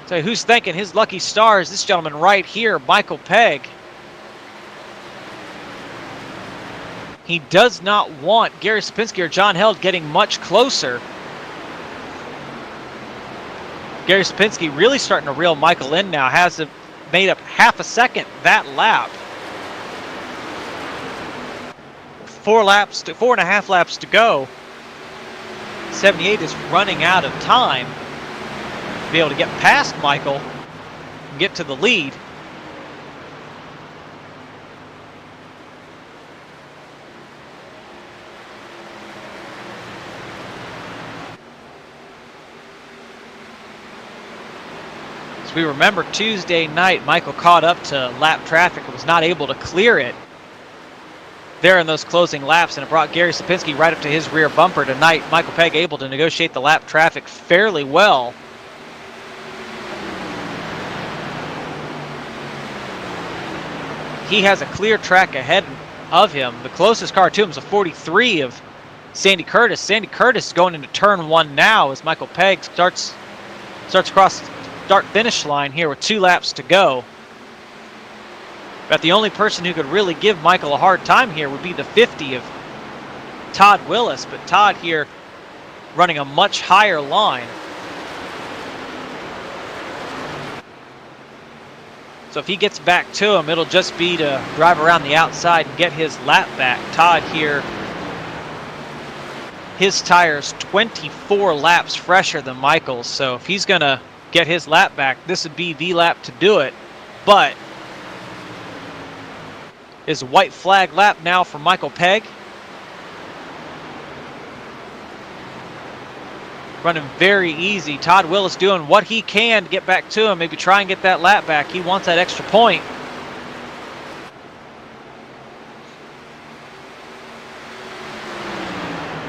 So who's thanking his lucky stars? This gentleman right here, Michael Pegg. He does not want Gary Sapinski or John Held getting much closer. Gary Sapinski really starting to reel Michael in now. Has made up half a second that lap. 4.5 laps to go. 78 is running out of time to be able to get past Michael and get to the lead. As we remember, Tuesday night, Michael caught up to lap traffic and was not able to clear it there in those closing laps, and it brought Gary Sapinski right up to his rear bumper. Tonight, Michael Pegg able to negotiate the lap traffic fairly well. He has a clear track ahead of him. The closest car to him is a 43 of Sandy Curtis. Sandy Curtis is going into turn 1 now as Michael Pegg starts across the start-finish line here with 2 laps to go. But the only person who could really give Michael a hard time here would be the 50 of Todd Willis. But Todd here running a much higher line. So if he gets back to him, it'll just be to drive around the outside and get his lap back. Todd here, his tire's 24 laps fresher than Michael's. So if he's going to get his lap back, this would be the lap to do it. But is a white flag lap now for Michael Pegg. Running very easy. Todd Willis doing what he can to get back to him, maybe try and get that lap back. He wants that extra point.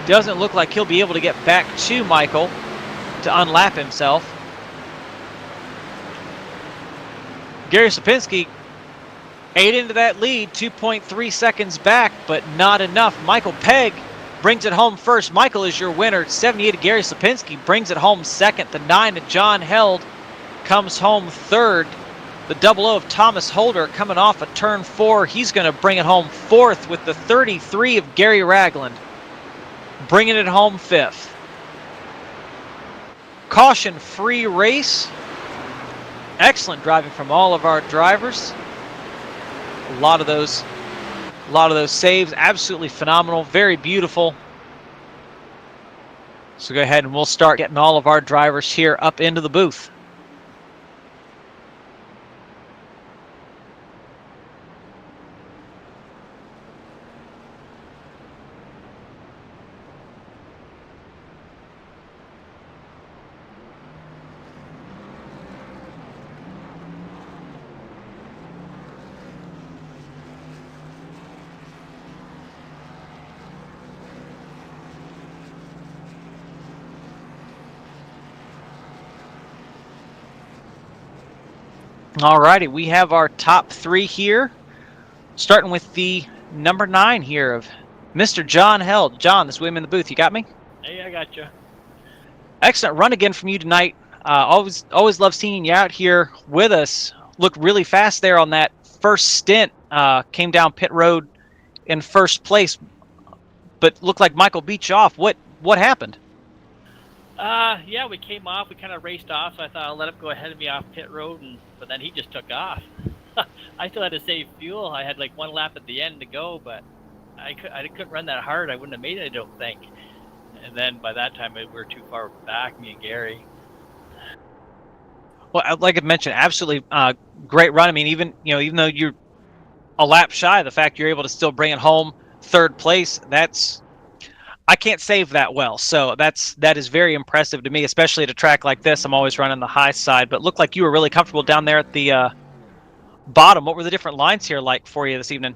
Doesn't look like he'll be able to get back to Michael to unlap himself. Gary Sapinski ate into that lead, 2.3 seconds back, but not enough. Michael Pegg brings it home first. Michael is your winner. 78 of Gary Sapinski brings it home second. The 9 of John Held comes home third. The 00 of Thomas Holder coming off of turn 4. He's going to bring it home fourth with the 33 of Gary Ragland bringing it home fifth. Caution-free race. Excellent driving from all of our drivers. A lot of those saves, absolutely phenomenal, very beautiful. So go ahead and we'll start getting all of our drivers here up into the booth. Alrighty, we have our top 3 here, starting with the number 9 here of Mr. John Held. John, this way in the booth. You got me? Hey, I got you. Excellent run again from you tonight. Always love seeing you out here with us. Looked really fast there on that first stint. Came down pit road in first place, but looked like Michael beat you off. What happened? Yeah, we came off. We kind of raced off, so I thought I'll let him go ahead of me off pit road, but then he just took off. I still had to save fuel. I had like one lap at the end to go, but I couldn't run that hard. I wouldn't have made it, I don't think. And then by that time, we were too far back, me and Gary. Well, like I mentioned, absolutely great run. I mean, even though you're a lap shy, the fact you're able to still bring it home third place, I can't save that well. So that is very impressive to me, especially at a track like this. I'm always running the high side, but it looked like you were really comfortable down there at the bottom. What were the different lines here like for you this evening?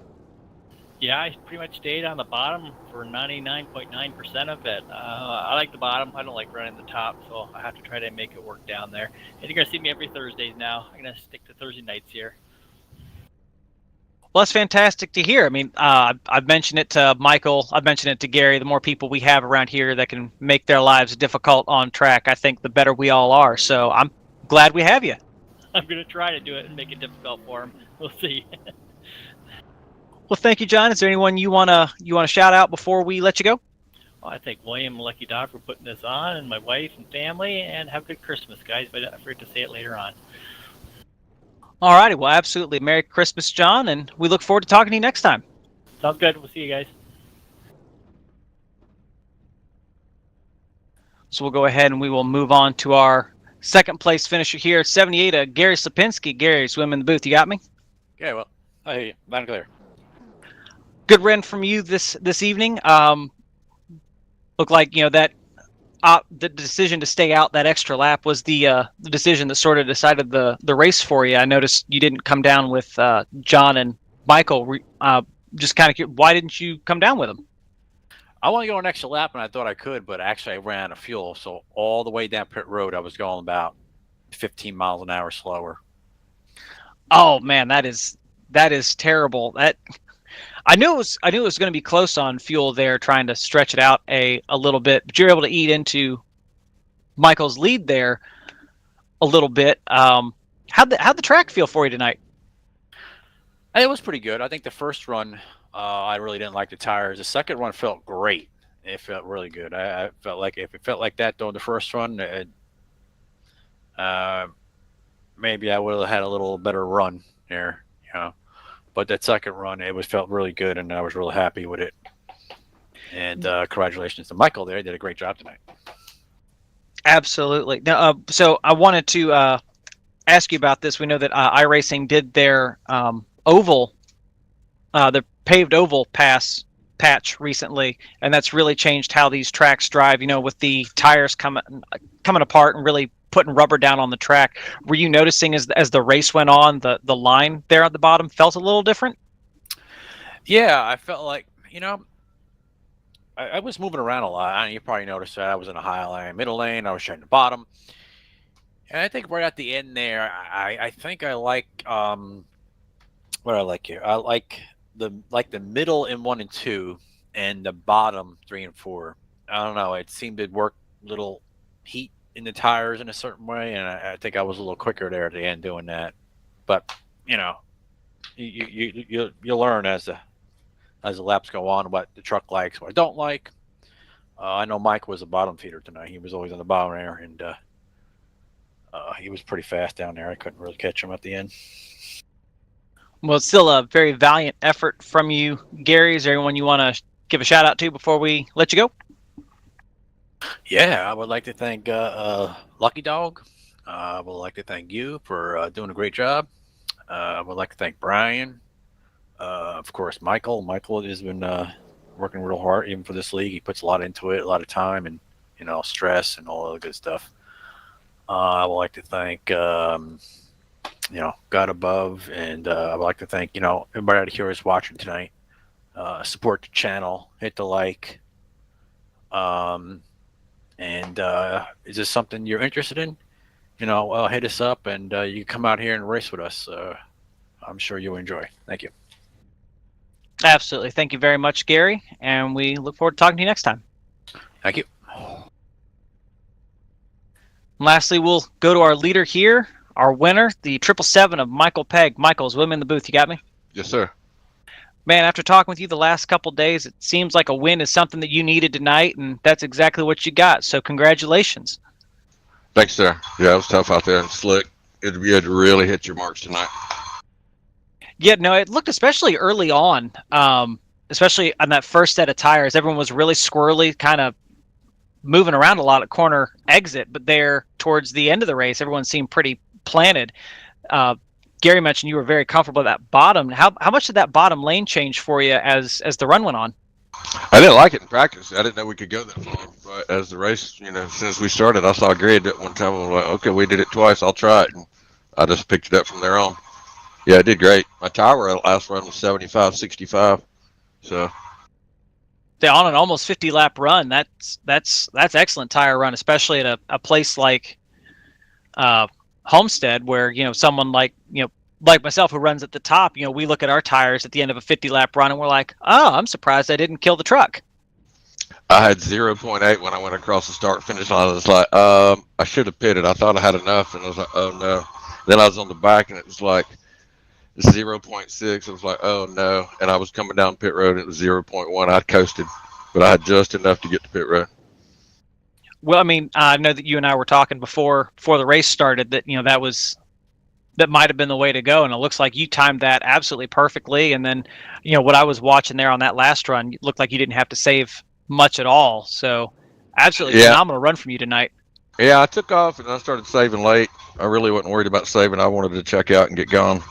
Yeah, I pretty much stayed on the bottom for 99.9% of it. I like the bottom. I don't like running the top, so I have to try to make it work down there. And you're going to see me every Thursdays now. I'm going to stick to Thursday nights here. Well, that's fantastic to hear. I mean, I've mentioned it to Michael. I've mentioned it to Gary. The more people we have around here that can make their lives difficult on track, I think the better we all are. So I'm glad we have you. I'm going to try to do it and make it difficult for him. We'll see. Well, thank you, John. Is there anyone you wanna shout out before we let you go? Well, I thank William and Lucky Dog for putting this on, and my wife and family, and have a good Christmas, guys. But I forget to say it later on. All righty. Well, absolutely. Merry Christmas, John, and we look forward to talking to you next time. Sounds good. We'll see you guys. So we'll go ahead and we will move on to our second place finisher here, 78, Gary Sapinski. Gary, swim in the booth. You got me? Okay, well, I hear you. Loud and clear. Good run from you this evening. Looked like that the decision to stay out that extra lap was the decision that sort of decided the race for you. I noticed you didn't come down with John and Michael. Just kind of, why didn't you come down with them? I want to go an extra lap, and I thought I could, but actually I ran out of fuel. So all the way down pit road, I was going about 15 miles an hour slower. Oh man, that is terrible. I knew it was going to be close on fuel there, trying to stretch it out a little bit, but you're able to eat into Michael's lead there a little bit. How'd the track feel for you tonight? It was pretty good. I think the first run, I really didn't like the tires. The second run felt great. It felt really good. I felt like if it felt like that during the first run, maybe I would have had a little better run. there, But that second run, felt really good, and I was really happy with it. And congratulations to Michael there. He did a great job tonight. Absolutely. Now, so I wanted to ask you about this. We know that iRacing did their oval, the paved oval patch recently, and that's really changed how these tracks drive. With the tires coming apart and really putting rubber down on the track. Were you noticing as the race went on, the line there at the bottom felt a little different? Yeah, I felt like I was moving around a lot. You probably noticed that I was in a high lane, middle lane. I was trying the bottom, and I think right at the end there, I think I like what I like here. I like the middle in 1 and 2, and the bottom 3 and 4. I don't know. It seemed to work little heat in the tires in a certain way, and I think I was a little quicker there at the end doing that. But you learn as the laps go on what the truck likes, what I don't like. I know Mike was a bottom feeder tonight. He was always on the bottom there, and he was pretty fast down there. I couldn't really catch him at the end. Well, it's still a very valiant effort from you, Gary. Is there anyone you want to give a shout out to before we let you go? Yeah, I would like to thank Lucky Dog. I would like to thank you for doing a great job. I would like to thank Brian. Of course, Michael. Michael has been working real hard, even for this league. He puts a lot into it, a lot of time, and stress and all the good stuff. I would like to thank God above, and I would like to thank everybody out here who's watching tonight. Support the channel, hit the like. And is this something you're interested in? Hit us up, and you can come out here and race with us. I'm sure you'll enjoy. Thank you. Absolutely. Thank you very much, Gary, and we look forward to talking to you next time. Thank you. And lastly, we'll go to our leader here, our winner, the 777 of Michael Pegg. Michael, is William in the booth? You got me? Yes, sir. Man, after talking with you the last couple days, it seems like a win is something that you needed tonight, and that's exactly what you got. So congratulations. Thanks, sir. Yeah, it was tough out there and slick. You had to really hit your marks tonight. Yeah, no, it looked especially early on, especially on that first set of tires. Everyone was really squirrely, kind of moving around a lot at corner exit, but there towards the end of the race, everyone seemed pretty planted. Gary mentioned you were very comfortable at that bottom. How much did that bottom lane change for you as the run went on? I didn't like it in practice. I didn't know we could go that far. But as the race, since we started, I saw Gary do it one time. I was like, okay, we did it twice. I'll try it. And I just picked it up from there on. Yeah, I did great. My tire last run was 75, 65. So. Yeah, on an almost 50-lap run, that's excellent tire run, especially at a place like Homestead, where someone like myself who runs at the top, we look at our tires at the end of a 50-lap run and we're like, oh, I'm surprised I didn't kill the truck. I had 0.8 when I went across the start finish line. I was like, I should have pitted. I thought I had enough, and I was like, oh no. Then I was on the back and it was like 0.6. I was like, oh no. And I was coming down pit road and it was 0.1. I coasted, but I had just enough to get to pit road. Well, I mean, I know that you and I were talking before the race started that that might have been the way to go, and it looks like you timed that absolutely perfectly. And then, what I was watching there on that last run, it looked like you didn't have to save much at all. So, absolutely phenomenal run from you tonight. Yeah, I took off and I started saving late. I really wasn't worried about saving. I wanted to check out and get gone.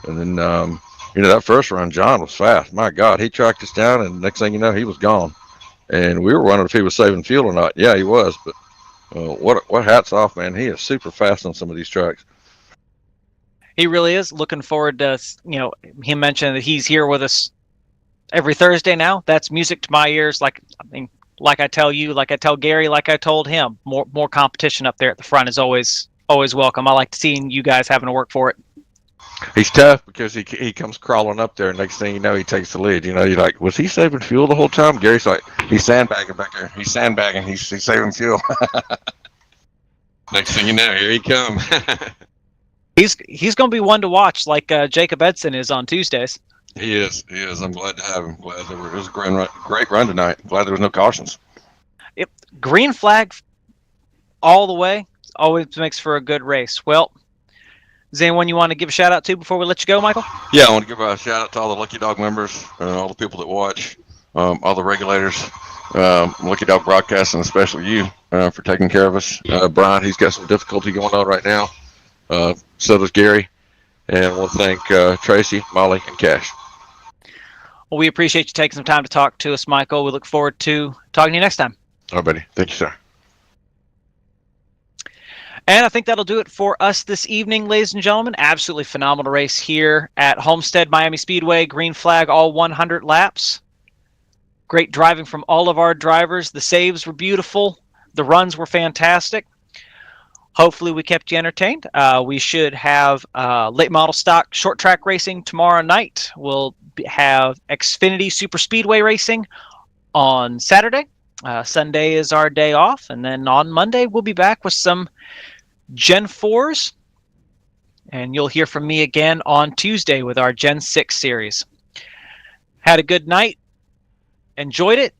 And then, that first run, John was fast. My God, he tracked us down, and next thing you know, he was gone. And we were wondering if he was saving fuel or not. Yeah, he was. But what hats off, man. He is super fast on some of these tracks. He really is. Looking forward to, him mentioned that he's here with us every Thursday now. That's music to my ears. Like I tell you, like I tell Gary, like I told him, more competition up there at the front is always welcome. I like seeing you guys having to work for it. He's tough because he comes crawling up there, and next thing you know, he takes the lead. You're like, was he saving fuel the whole time? Gary's like, he's sandbagging back there. He's sandbagging. He's saving fuel. Next thing you know, here he comes. He's going to be one to watch, like Jacob Edson is on Tuesdays. He is. I'm glad to have him. It was a great run tonight. Glad there was no cautions. Yep. Green flag all the way always makes for a good race. Well, Is there anyone you want to give a shout out to before we let you go, Michael? Yeah, I want to give a shout out to all the Lucky Dog members, all the people that watch, all the regulators, Lucky Dog Broadcasting, especially you for taking care of us. Brian, he's got some difficulty going on right now. So does Gary. And I want to thank Tracy, Molly, and Cash. Well, we appreciate you taking some time to talk to us, Michael. We look forward to talking to you next time. All right, buddy. Thank you, sir. And I think that'll do it for us this evening, ladies and gentlemen. Absolutely phenomenal race here at Homestead Miami Speedway. Green flag, all 100 laps. Great driving from all of our drivers. The saves were beautiful. The runs were fantastic. Hopefully we kept you entertained. We should have late model stock short track racing tomorrow night. We'll have Xfinity Super Speedway racing on Saturday. Sunday is our day off. And then on Monday, we'll be back with some Gen 4s. And you'll hear from me again on Tuesday with our Gen 6 series. Had a good night. Enjoyed it.